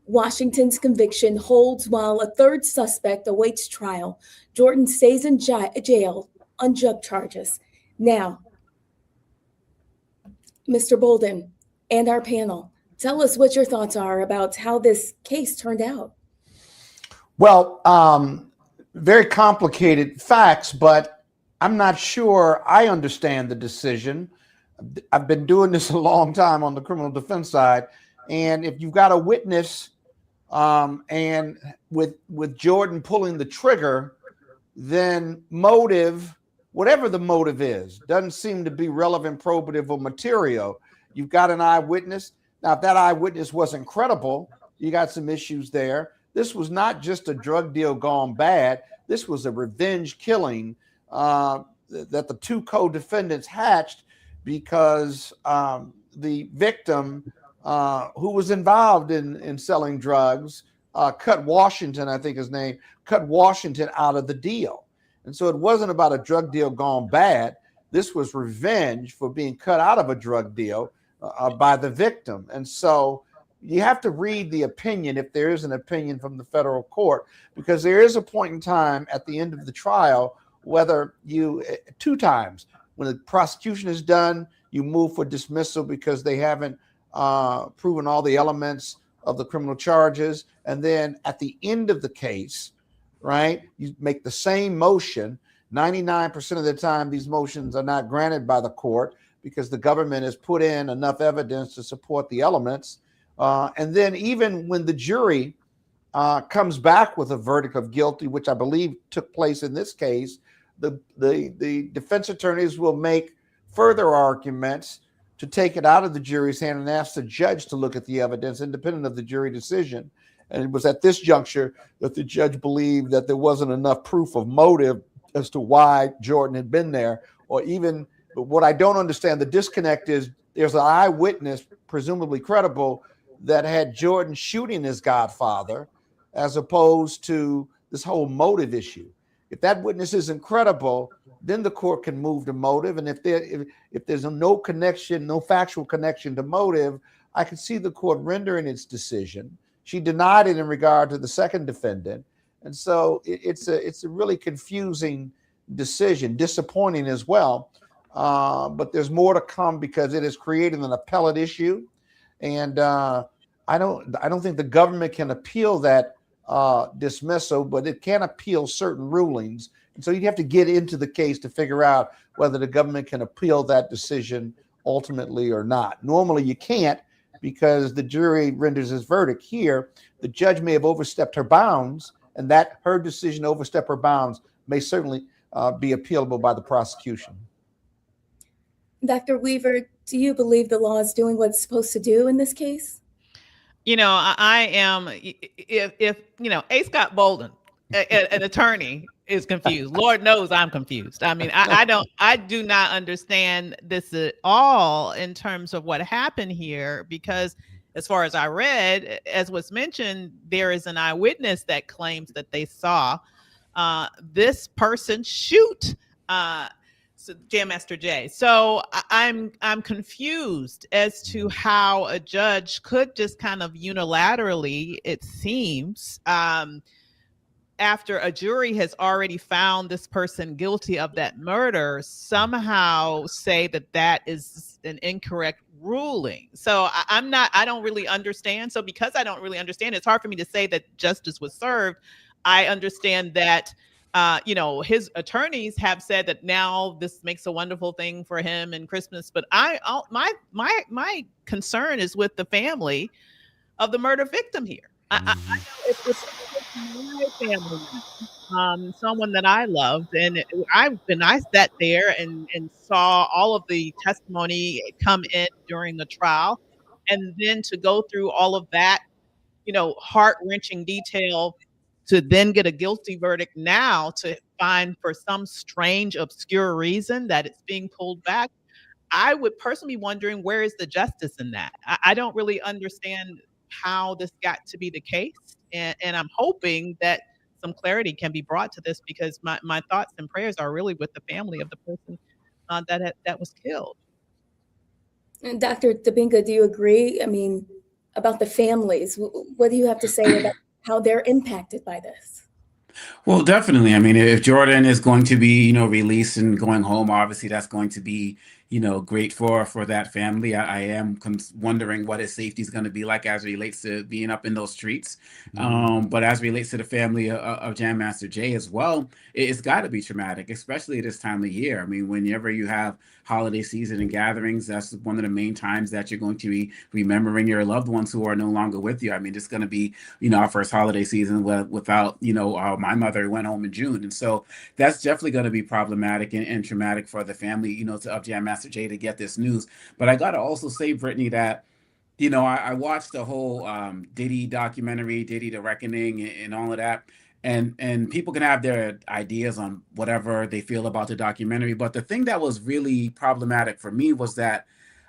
Washington's conviction holds while a third suspect awaits trial. Jordan stays in jail on drug charges. Now, Mr. Bolden and our panel, tell us what your thoughts are about how this case turned out. Well, very complicated facts, but I'm not sure I understand the decision. I've been doing this a long time on the criminal defense side. And if you've got a witness and with Jordan pulling the trigger, then motive, whatever the motive is, doesn't seem to be relevant, probative, or material. You've got an eyewitness. Now, if that eyewitness wasn't credible, you got some issues there. This was not just a drug deal gone bad. This was a revenge killing that the two co-defendants hatched because the victim who was involved in selling drugs cut Washington, I think his name, cut Washington out of the deal. And so it wasn't about a drug deal gone bad. This was revenge for being cut out of a drug deal by the victim. And so you have to read the opinion, if there is an opinion from the federal court, because there is a point in time at the end of the trial, whether you, 2 times, when the prosecution is done, you move for dismissal because they haven't proven all the elements of the criminal charges. And then at the end of the case, right, you make the same motion 99% of the time, these motions are not granted by the court because the government has put in enough evidence to support the elements. And then even when the jury comes back with a verdict of guilty, which I believe took place in this case, the defense attorneys will make further arguments to take it out of the jury's hand and ask the judge to look at the evidence independent of the jury decision. And it was at this juncture that the judge believed that there wasn't enough proof of motive as to why Jordan had been there, or even what I don't understand, the disconnect is there's an eyewitness, presumably credible, that had Jordan shooting his godfather as opposed to this whole motive issue. If that witness isn't credible, then the court can move to motive. And if there's no connection, no factual connection to motive, I can see the court rendering its decision. She denied it in regard to the second defendant. And so it's a really confusing decision, disappointing as well. But there's more to come because it has created an appellate issue. And I don't think the government can appeal that dismissal, but it can appeal certain rulings. And so you'd have to get into the case to figure out whether the government can appeal that decision ultimately or not. Normally you can't because the jury renders its verdict. Here, the judge may have overstepped her bounds, and that her decision to overstep her bounds may certainly be appealable by the prosecution. Dr. Weaver, do you believe the law is doing what it's supposed to do in this case? You know, I am, if you know, A. Scott Bolden, an attorney, is confused. Lord knows I'm confused. I mean, I do not understand this at all in terms of what happened here, because as far as I read, as was mentioned, there is an eyewitness that claims that they saw this person shoot Jam Master Jay. So I'm confused as to how a judge could just kind of unilaterally, it seems, after a jury has already found this person guilty of that murder, somehow say that that is an incorrect ruling. So I don't really understand. So because I don't really understand, it's hard for me to say that justice was served. I understand that you know, his attorneys have said that now this makes a wonderful thing for him in Christmas. But my concern is with the family of the murder victim here. I know it's my family, someone that I loved, and I sat there and saw all of the testimony come in during the trial, and then to go through all of that, you know, heart-wrenching detail, to then get a guilty verdict now, to find for some strange, obscure reason that it's being pulled back. I would personally be wondering, where is the justice in that? I don't really understand how this got to be the case. And I'm hoping that some clarity can be brought to this, because my thoughts and prayers are really with the family of the person that was killed. And Dr. Dibinga, do you agree? I mean, about the families, what do you have to say about how they're impacted by this? Well, definitely. I mean, if Jordan is going to be, you know, released and going home, obviously that's going to be, you know, great for that family. I am wondering what his safety is going to be like as it relates to being up in those streets. But as it relates to the family of Jam Master Jay as well, it's got to be traumatic, especially at this time of year. I mean, whenever you have holiday season and gatherings, that's one of the main times that you're going to be remembering your loved ones who are no longer with you. I mean, it's going to be, you know, our first holiday season without, you know, my mother went home in June. And so that's definitely going to be problematic and traumatic for the family, you know, of Jam Master Jay to get this news. But I got to also say, Brittany, that, you know, I watched the whole Diddy documentary, Diddy the Reckoning, and all of that. And people can have their ideas on whatever they feel about the documentary. But the thing that was really problematic for me was that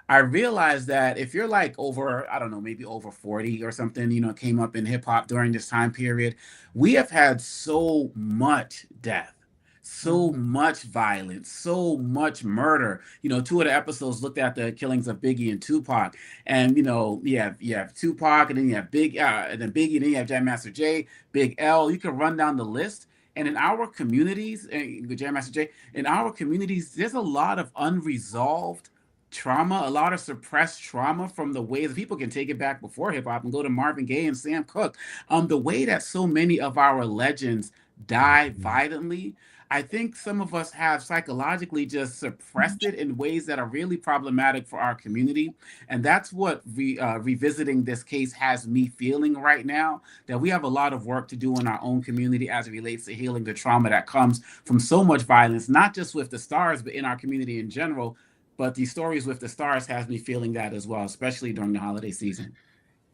I realized that if you're like over, I don't know, maybe over 40 or something, you know, came up in hip hop during this time period, we have had so much death, so much violence, so much murder. You know, 2 of the episodes looked at the killings of Biggie and Tupac. And, you know, you have Tupac, and then you have Biggie, and then you have Jam Master Jay, Big L. You can run down the list. And in our communities, Jam Master Jay, in our communities, there's a lot of unresolved trauma, a lot of suppressed trauma from the ways people can take it back before hip hop and go to Marvin Gaye and Sam Cooke. The way that so many of our legends die violently, I think some of us have psychologically just suppressed it in ways that are really problematic for our community. And that's what revisiting this case has me feeling right now, that we have a lot of work to do in our own community as it relates to healing the trauma that comes from so much violence, not just with the stars, but in our community in general. But these stories with the stars has me feeling that as well, especially during the holiday season.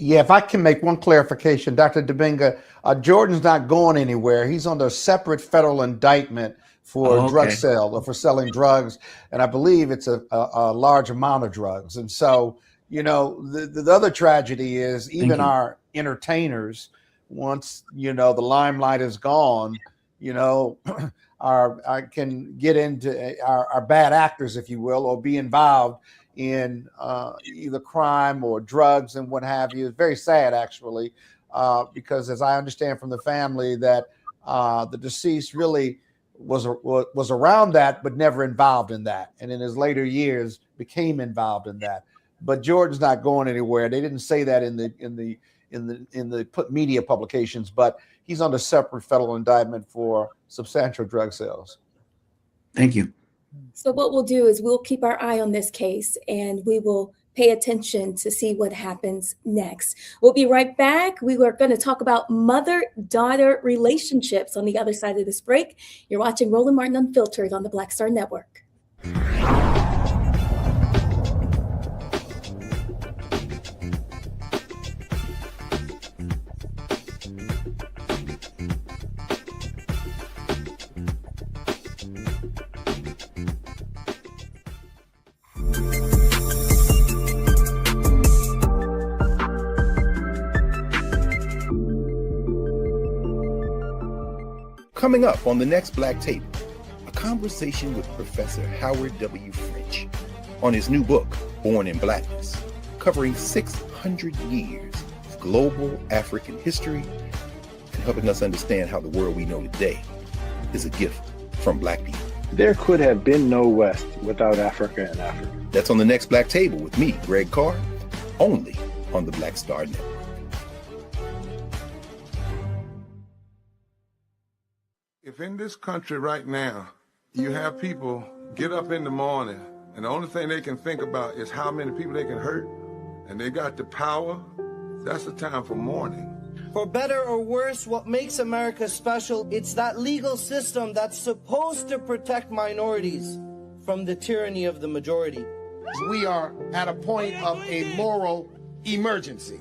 Yeah, if I can make one clarification, Dr. Dominga, Jordan's not going anywhere. He's under a separate federal indictment for drug sale or for selling drugs. And I believe it's a large amount of drugs. And so, you know, the other tragedy is even our entertainers, once, you know, the limelight is gone, you know, I can get into our bad actors, if you will, or be involved in either crime or drugs and what have you. It's very sad, actually, because as I understand from the family that the deceased really was around that, but never involved in that, and in his later years became involved in that. But Jordan's not going anywhere. They didn't say that in the media publications, but he's under separate federal indictment for substantial drug sales. Thank you. So what we'll do is we'll keep our eye on this case and we will pay attention to see what happens next. We'll be right back. We are going to talk about mother-daughter relationships on the other side of this break. You're watching Roland Martin Unfiltered on the Black Star Network. Coming up on the next Black Table, a conversation with Professor Howard W. French on his new book, Born in Blackness, covering 600 years of global African history and helping us understand how the world we know today is a gift from Black people. There could have been no West without Africa and Africa. That's on the next Black Table with me, Greg Carr, only on the Black Star Network. If in this country right now, you have people get up in the morning and the only thing they can think about is how many people they can hurt, and they got the power, that's the time for mourning. For better or worse, what makes America special, it's that legal system that's supposed to protect minorities from the tyranny of the majority. We are at a point of a moral emergency.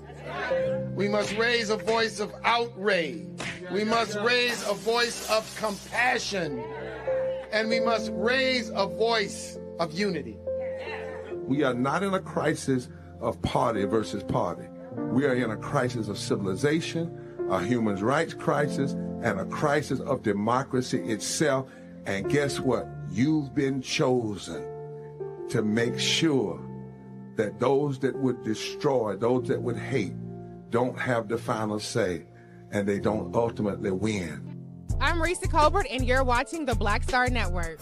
We must raise a voice of outrage. We must raise a voice of compassion. And we must raise a voice of unity. We are not in a crisis of party versus party. We are in a crisis of civilization, a human rights crisis, and a crisis of democracy itself. And guess what? You've been chosen to make sure that those that would destroy, those that would hate, don't have the final say, and they don't ultimately win. I'm Risa Colbert, and you're watching the Black Star Network.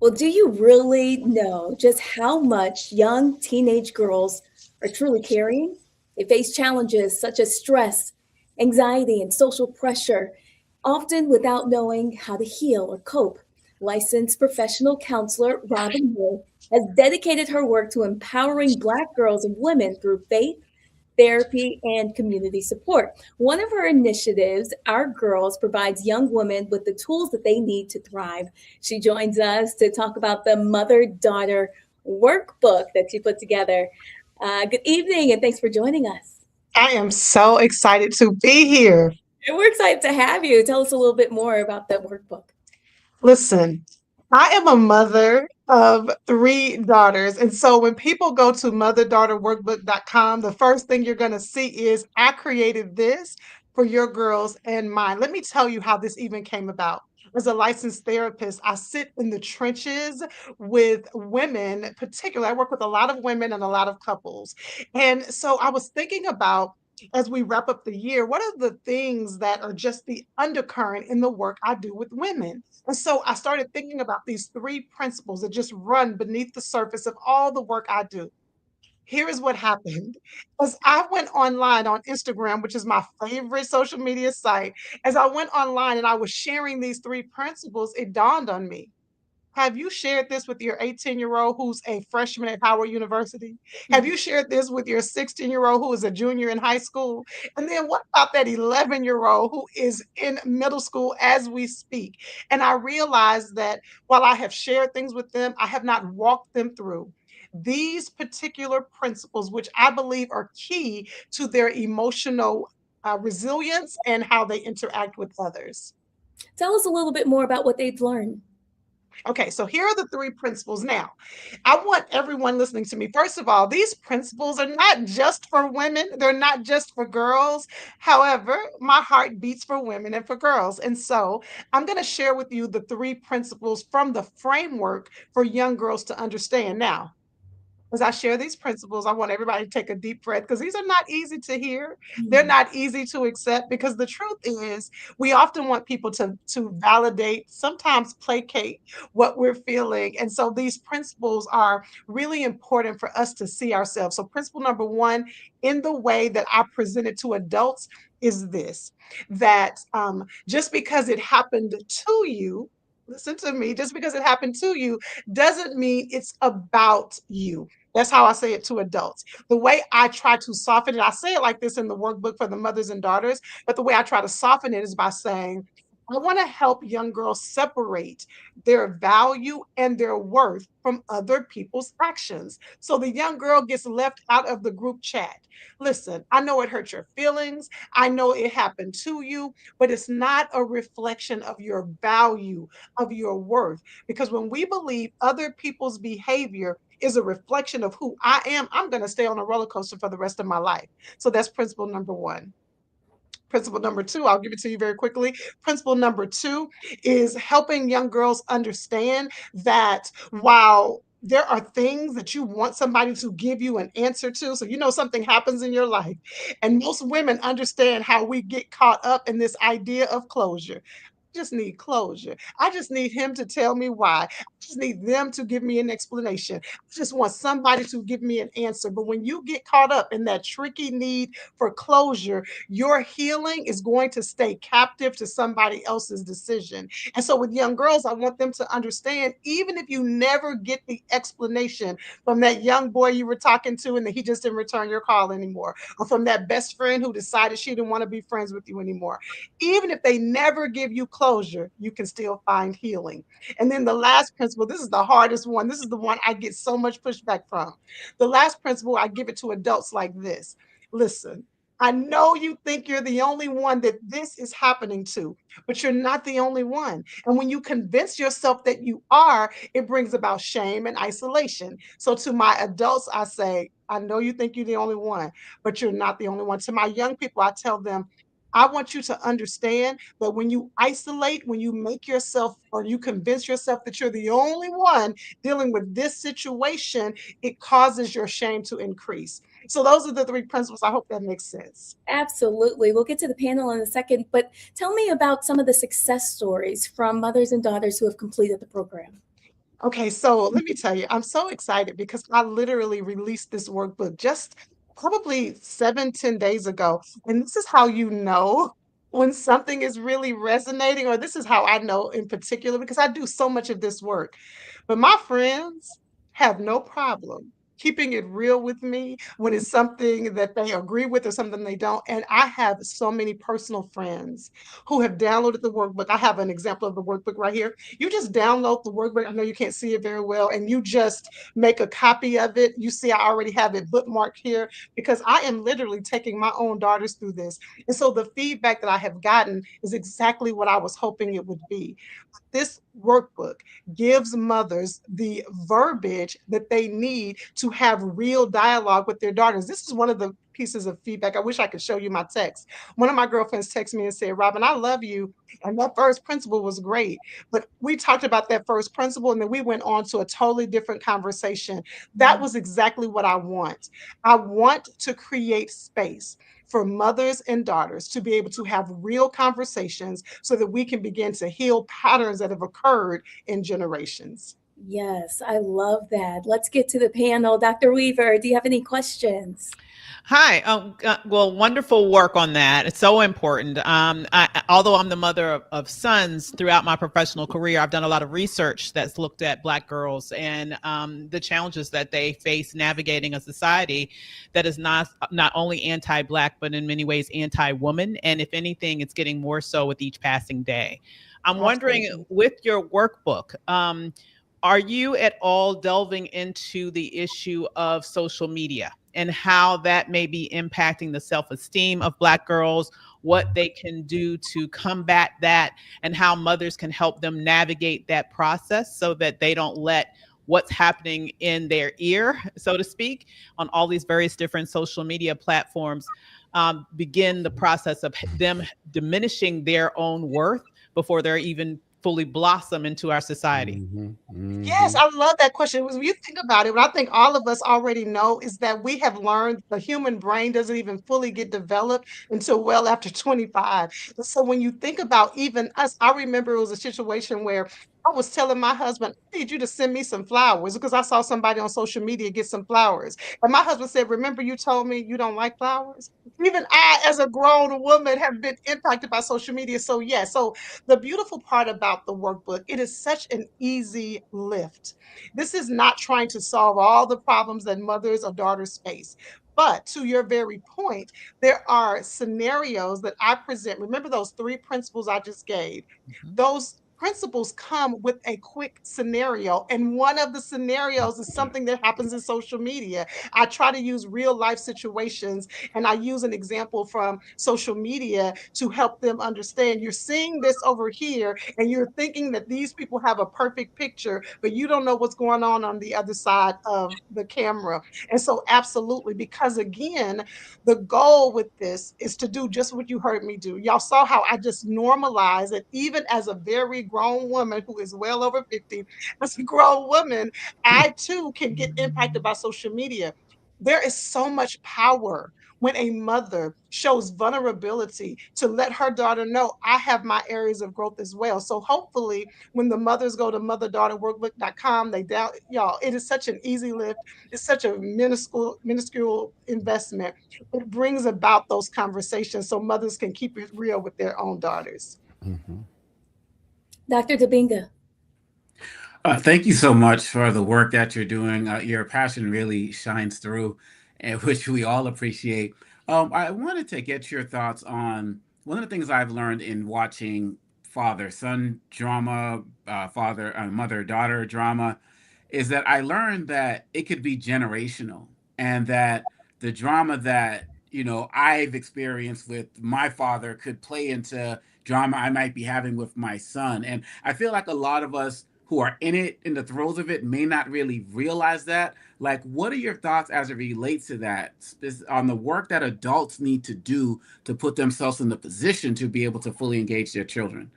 Well, do you really know just how much young teenage girls are truly carrying? They face challenges such as stress, anxiety, and social pressure, often without knowing how to heal or cope. Licensed professional counselor Robin Wood has dedicated her work to empowering Black girls and women through faith, therapy, and community support. One of her initiatives, Our Girls, provides young women with the tools that they need to thrive. She joins us to talk about the mother-daughter workbook that she put together. Good evening, and thanks for joining us. I am so excited to be here. And we're excited to have you. Tell us a little bit more about that workbook. Listen, I am a mother of 3 daughters. And so when people go to motherdaughterworkbook.com, the first thing you're going to see is I created this for your girls and mine. Let me tell you how this even came about. as a licensed therapist, I sit in the trenches with women, particularly. I work with a lot of women and a lot of couples. And so I was thinking about, as we wrap up the year, what are the things that are just the undercurrent in the work I do with women? And so I started thinking about these three principles that just run beneath the surface of all the work I do. Here is what happened. As I went online on Instagram, which is my favorite social media site, as I went online and I was sharing these three principles, it dawned on me. Have you shared this with your 18-year-old who's a freshman at Howard University? Have you shared this with your 16-year-old who is a junior in high school? And then what about that 11-year-old who is in middle school as we speak? And I realized that while I have shared things with them, I have not walked them through these particular principles, which I believe are key to their emotional resilience and how they interact with others. Tell us a little bit more about what they've learned. Okay, so here are the three principles. Now, I want everyone listening to me. First of all, these principles are not just for women, they're not just for girls. However, my heart beats for women and for girls. And so I'm going to share with you the three principles from the framework for young girls to understand. Now, as I share these principles, I want everybody to take a deep breath because these are not easy to hear. They're not easy to accept because the truth is we often want people to validate, sometimes placate what we're feeling. And so these principles are really important for us to see ourselves. So principle number one, in the way that I present it to adults, is this, that just because it happened to you, listen to me, just because it happened to you doesn't mean it's about you. That's how I say it to adults. The way I try to soften it, I say it like this in the workbook for the mothers and daughters, but the way I try to soften it is by saying, I want to help young girls separate their value and their worth from other people's actions. So the young girl gets left out of the group chat. Listen, I know it hurt your feelings. I know it happened to you, but it's not a reflection of your value, of your worth. Because when we believe other people's behavior is a reflection of who I am, I'm going to stay on a roller coaster for the rest of my life. So that's principle number one. Principle number two, I'll give it to you very quickly. Principle number two is helping young girls understand that while there are things that you want somebody to give you an answer to, so you know something happens in your life, and most women understand how we get caught up in this idea of closure. Just need closure. I just need him to tell me why. I just need them to give me an explanation. I just want somebody to give me an answer. But when you get caught up in that tricky need for closure, your healing is going to stay captive to somebody else's decision. And so with young girls, I want them to understand, even if you never get the explanation from that young boy you were talking to and that he just didn't return your call anymore, or from that best friend who decided she didn't want to be friends with you anymore, even if they never give you closure, you can still find healing. And then the last principle, this is the hardest one. This is the one I get so much pushback from. The last principle, I give it to adults like this. Listen, I know you think you're the only one that this is happening to, but you're not the only one. And when you convince yourself that you are, it brings about shame and isolation. So to my adults, I say, I know you think you're the only one, but you're not the only one. To my young people, I tell them, I want you to understand that when you isolate, when you make yourself or you convince yourself that you're the only one dealing with this situation, it causes your shame to increase. So those are the three principles. I hope that makes sense. Absolutely. We'll get to the panel in a second, but tell me about some of the success stories from mothers and daughters who have completed the program. Okay, so let me tell you, I'm so excited because I literally released this workbook just probably 7, 10 days ago. And this is how you know when something is really resonating, or this is how I know in particular, because I do so much of this work. But my friends have no problem keeping it real with me when it's something that they agree with or something they don't. And I have so many personal friends who have downloaded the workbook. I have an example of the workbook right here. You just download the workbook. I know you can't see it very well, and you just make a copy of it. You see, I already have it bookmarked here because I am literally taking my own daughters through this. And so the feedback that I have gotten is exactly what I was hoping it would be. This workbook gives mothers the verbiage that they need to have real dialogue with their daughters. This is one of the pieces of feedback. I wish I could show you my text. One of my girlfriends texted me and said, Robin, I love you. And that first principle was great. But we talked about that first principle and then we went on to a totally different conversation. That was exactly what I want. I want to create space for mothers and daughters to be able to have real conversations so that we can begin to heal patterns that have occurred in generations. Yes, I love that. Let's get to the panel. Dr. Weaver, do you have any questions? Hi. Well, wonderful work on that. It's so important. Although I'm the mother of sons, throughout my professional career, I've done a lot of research that's looked at Black girls and the challenges that they face navigating a society that is not only anti-Black, but in many ways anti-woman. And if anything, it's getting more so with each passing day. I'm wondering, with your workbook, are you at all delving into the issue of social media and how that may be impacting the self-esteem of Black girls, what they can do to combat that, and how mothers can help them navigate that process so that they don't let what's happening in their ear, so to speak, on all these various different social media platforms, begin the process of them diminishing their own worth before they're even fully blossom into our society? Yes, I love that question. When you think about it, what I think all of us already know is that we have learned the human brain doesn't even fully get developed until well after 25. So when you think about even us, I remember it was a situation where I was telling my husband, I need you to send me some flowers because I saw somebody on social media get some flowers. And my husband said, remember you told me you don't like flowers? Even I, as a grown woman, have been impacted by social media. So yes, so the beautiful part about the workbook, it is such an easy lift. This is not trying to solve all the problems that mothers or daughters face. But to your very point, there are scenarios that I present. Remember those 3 principles I just gave? Those principles come with a quick scenario. And one of the scenarios is something that happens in social media. I try to use real life situations and I use an example from social media to help them understand you're seeing this over here and you're thinking that these people have a perfect picture, but you don't know what's going on the other side of the camera. And so absolutely, because again, the goal with this is to do just what you heard me do. Y'all saw how I just normalize it, even as a very grown woman who is well over 50, as a grown woman, I too can get impacted by social media. There is so much power when a mother shows vulnerability to let her daughter know I have my areas of growth as well. So hopefully when the mothers go to motherdaughterworkbook.com, they down, y'all, it is such an easy lift. It's such a minuscule investment. It brings about those conversations so mothers can keep it real with their own daughters. Dr. Dibinga. Thank you so much for the work that you're doing. Your passion really shines through, and which we all appreciate. I wanted to get your thoughts on one of the things I've learned in watching father-son drama, mother-daughter drama, is that I learned that it could be generational, and that the drama that I've experienced with my father could play into drama I might be having with my son. And I feel like a lot of us who are in it, in the throes of it, may not really realize that. Like, what are your thoughts as it relates to that, on the work that adults need to do to put themselves in the position to be able to fully engage their children?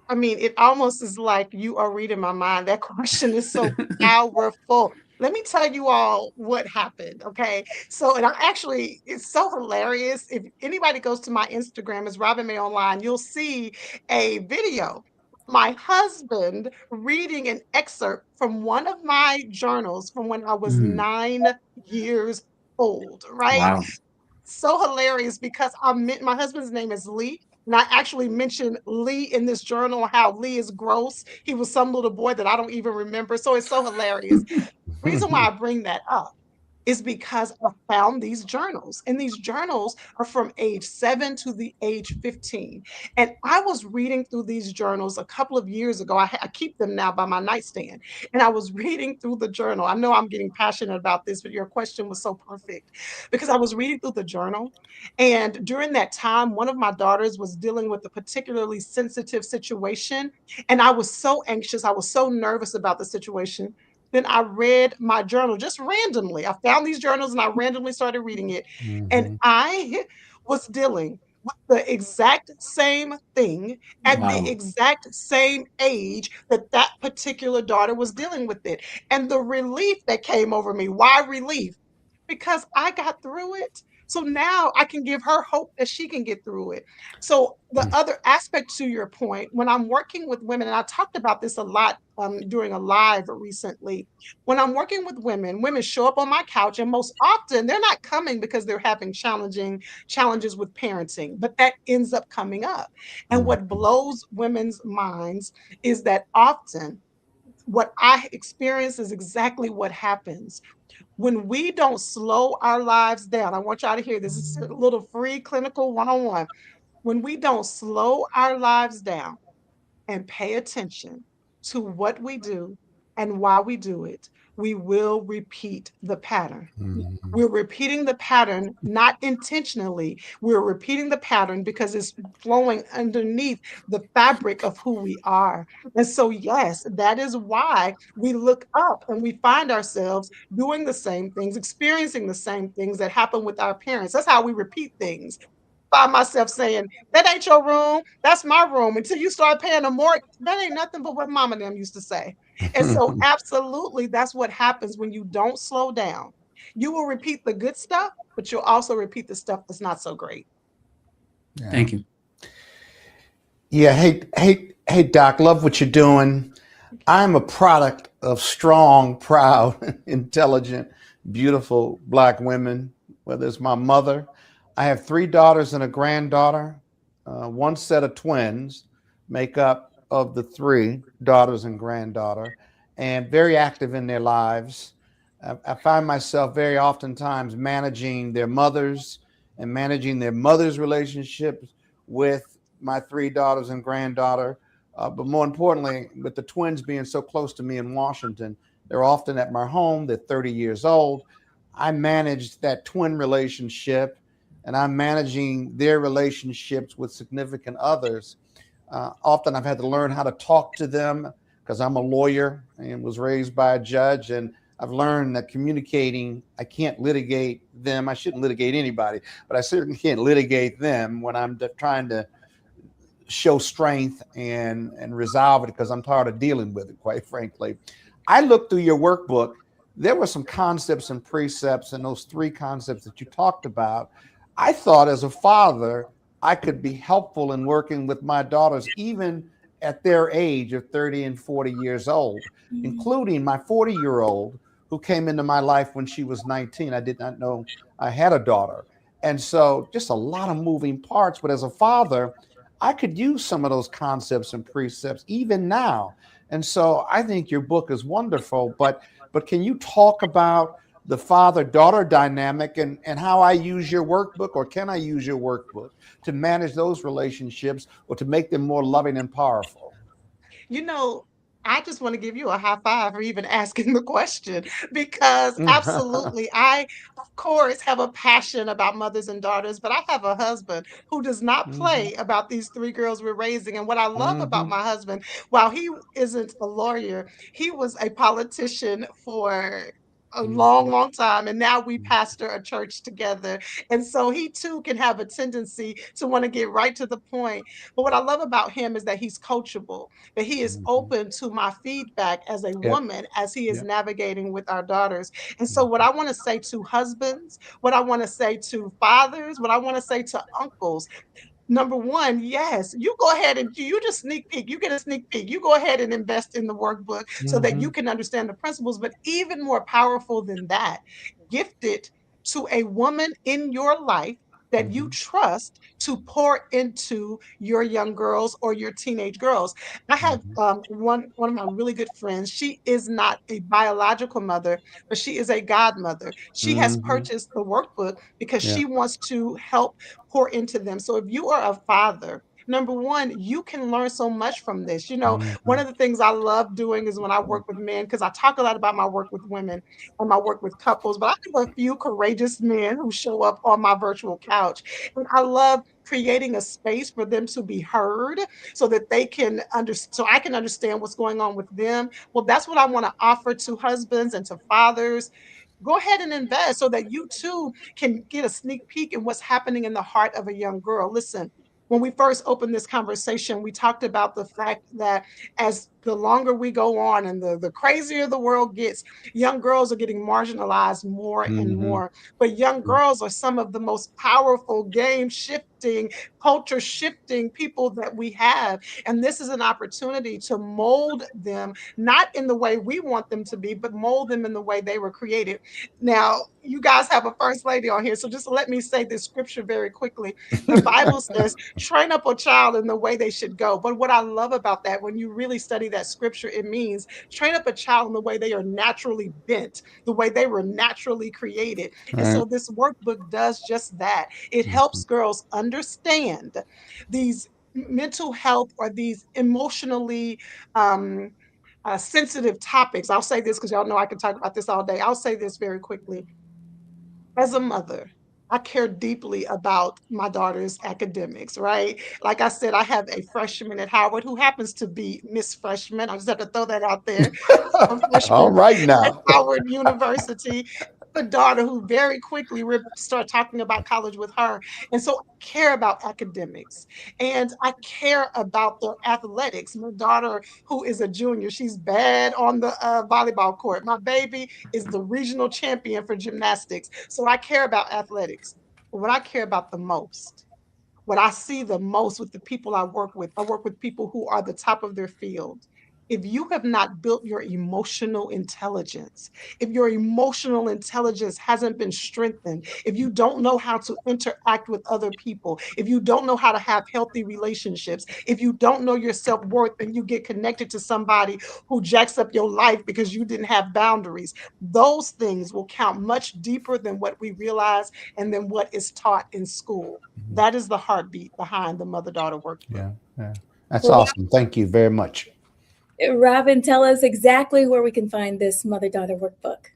I mean, it almost is like you are reading my mind. That question is so powerful. Let me tell you all what happened, okay? So, and it's so hilarious. If anybody goes to my Instagram, it's Robin May Online, you'll see a video. My husband reading an excerpt from one of my journals from when I was 9 years old, right? Wow. So hilarious because my husband's name is Lee. And I actually mentioned Lee in this journal, how Lee is gross. He was some little boy that I don't even remember. So it's so hilarious. Reason why I bring that up is because I found these journals, and these journals are from age 7 to the age 15. And I was reading through these journals a couple of years ago. I keep them now by my nightstand. And I was reading through the journal. I know I'm getting passionate about this, but your question was so perfect because I was reading through the journal. And during that time, one of my daughters was dealing with a particularly sensitive situation. And I was so anxious. I was so nervous about the situation then I read my journal just randomly. I found these journals and I randomly started reading it. And Mhm. I was dealing with the exact same thing at the Wow. exact same age that that particular daughter was dealing with it. And the relief that came over me, why relief? Because I got through it. So now I can give her hope that she can get through it. So the other aspect to your point, when I'm working with women, and I talked about this a lot during a live recently, when I'm working with women, women show up on my couch, and most often they're not coming because they're having challenges with parenting, but that ends up coming up. And what blows women's minds is that often what I experience is exactly what happens when we don't slow our lives down. I want y'all to hear this. This is a little free clinical 101. When we don't slow our lives down and pay attention to what we do and why we do it, we will repeat the pattern. We're repeating the pattern not intentionally. We're repeating the pattern because it's flowing underneath the fabric of who we are. And so, yes, that is why we look up and we find ourselves doing the same things, experiencing the same things that happen with our parents. That's how we repeat things. Find myself saying, that ain't your room, that's my room. Until you start paying a mortgage, that ain't nothing but what mama and them used to say. And so absolutely, that's what happens when you don't slow down. You will repeat the good stuff, but you'll also repeat the stuff that's not so great. Thank you. Yeah, hey, Doc, love what you're doing. I'm a product of strong, proud, intelligent, beautiful Black women, whether it's my mother. I have 3 daughters and a granddaughter. One set of twins make up of the 3 daughters and granddaughter, and very active in their lives. I find myself very oftentimes managing their mothers and managing their mothers' relationships with my 3 daughters and granddaughter. But more importantly, with the twins being so close to me in Washington, they're often at my home. They're 30 years old. I managed that twin relationship, and I'm managing their relationships with significant others. Often I've had to learn how to talk to them because I'm a lawyer and was raised by a judge, and I've learned that communicating, I can't litigate them. I shouldn't litigate anybody, but I certainly can't litigate them when I'm trying to show strength and resolve it, because I'm tired of dealing with it, quite frankly. I looked through your workbook. There were some concepts and precepts, and those 3 concepts that you talked about, I thought as a father, I could be helpful in working with my daughters, even at their age of 30 and 40 years old, including my 40-year-old who came into my life when she was 19. I did not know I had a daughter. And so just a lot of moving parts. But as a father, I could use some of those concepts and precepts even now. And so I think your book is wonderful. But can you talk about the father-daughter dynamic and how I use your workbook, or can I use your workbook to manage those relationships or to make them more loving and powerful? You know, I just want to give you a high five for even asking the question, because absolutely, I, of course, have a passion about mothers and daughters, but I have a husband who does not play about these 3 girls we're raising. And what I love about my husband, while he isn't a lawyer, he was a politician for a long, long time. And now we pastor a church together. And so he too can have a tendency to want to get right to the point. But what I love about him is that he's coachable, that he is open to my feedback as a Yep. woman as he is Yep. navigating with our daughters. And so what I want to say to husbands, what I want to say to fathers, what I want to say to uncles, number one, yes, you go ahead and you just sneak peek. You get a sneak peek. You go ahead and invest in the workbook so that you can understand the principles. But even more powerful than that, gift it to a woman in your life that you trust to pour into your young girls or your teenage girls. I have one of my really good friends. She is not a biological mother, but she is a godmother. She has purchased the workbook because Yeah. she wants to help pour into them. So if you are a father Number one, you can learn so much from this. You know, one of the things I love doing is when I work with men, because I talk a lot about my work with women and my work with couples, but I have a few courageous men who show up on my virtual couch. And I love creating a space for them to be heard so that they can so I can understand what's going on with them. Well, that's what I want to offer to husbands and to fathers. Go ahead and invest so that you too can get a sneak peek in what's happening in the heart of a young girl. Listen, when we first opened this conversation, we talked about the fact that as the longer we go on and the crazier the world gets, young girls are getting marginalized more and more. But young girls are some of the most powerful game shifting, culture shifting people that we have. And this is an opportunity to mold them, not in the way we want them to be, but mold them in the way they were created. Now, you guys have a first lady on here, so just let me say this scripture very quickly. The Bible says, train up a child in the way they should go. But what I love about that, when you really study that scripture, it means train up a child in the way they are naturally bent, the way they were naturally created. And so this workbook does just that. It helps girls understand these mental health or these emotionally sensitive topics. I'll say this because y'all know I can talk about this all day. I'll say this very quickly. As a mother, I care deeply about my daughter's academics, right? Like I said, I have a freshman at Howard who happens to be Miss Freshman. I just have to throw that out there. All right now. At Howard University. A daughter who very quickly start talking about college with her. And so I care about academics and I care about their athletics. My daughter, who is a junior, she's bad on the volleyball court. My baby is the regional champion for gymnastics. So I care about athletics. But what I care about the most, what I see the most with the people I work with people who are the top of their field. If you have not built your emotional intelligence, if your emotional intelligence hasn't been strengthened, if you don't know how to interact with other people, if you don't know how to have healthy relationships, if you don't know your self-worth and you get connected to somebody who jacks up your life because you didn't have boundaries, those things will count much deeper than what we realize and than what is taught in school. That is the heartbeat behind the mother-daughter workbook. Yeah. That's awesome. Thank you very much. Robin, tell us exactly where we can find this mother-daughter workbook.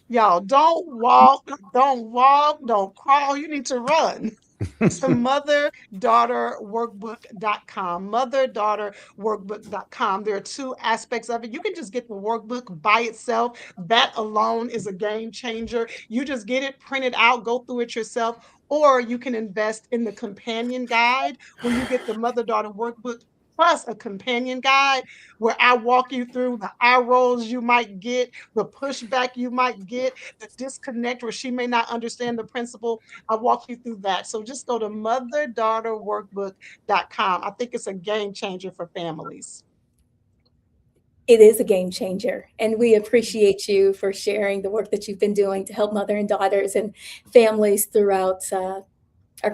Y'all, don't walk, don't crawl. You need to run to motherdaughterworkbook.com, motherdaughterworkbook.com. There are two aspects of it. You can just get the workbook by itself. That alone is a game changer. You just get it, print it out, go through it yourself, or you can invest in the companion guide when you get the mother-daughter workbook plus a companion guide where I walk you through the eye rolls you might get, the pushback you might get, the disconnect where she may not understand the principle. I walk you through that. So just go to motherdaughterworkbook.com. I think it's a game changer for families. It is a game changer. And we appreciate you for sharing the work that you've been doing to help mother and daughters and families throughout our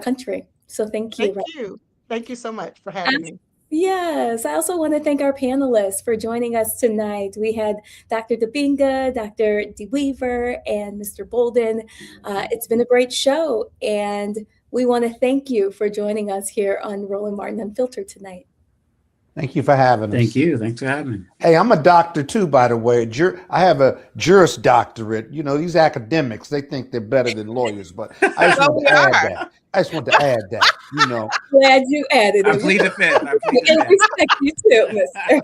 country. So thank you. Thank you. Thank you so much for having me. Yes, I also want to thank our panelists for joining us tonight. We had Dr. Dabinga, Dr. DeWeaver, and Mr. Bolden. It's been a great show, and we want to thank you for joining us here on Roland Martin Unfiltered tonight. Thank you for having us. Thank you. Thanks for having me. Hey, I'm a doctor too, by the way. I have a Juris Doctorate. You know, these academics, they think they're better than lawyers, but I just want to add that. I just want to add that, you know. Glad you added it. I plead the fifth. And respect you too, mister.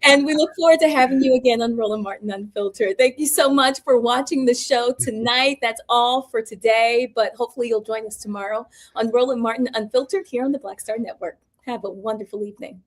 And we look forward to having you again on Roland Martin Unfiltered. Thank you so much for watching the show tonight. That's all for today, but hopefully you'll join us tomorrow on Roland Martin Unfiltered here on the Black Star Network. Have a wonderful evening.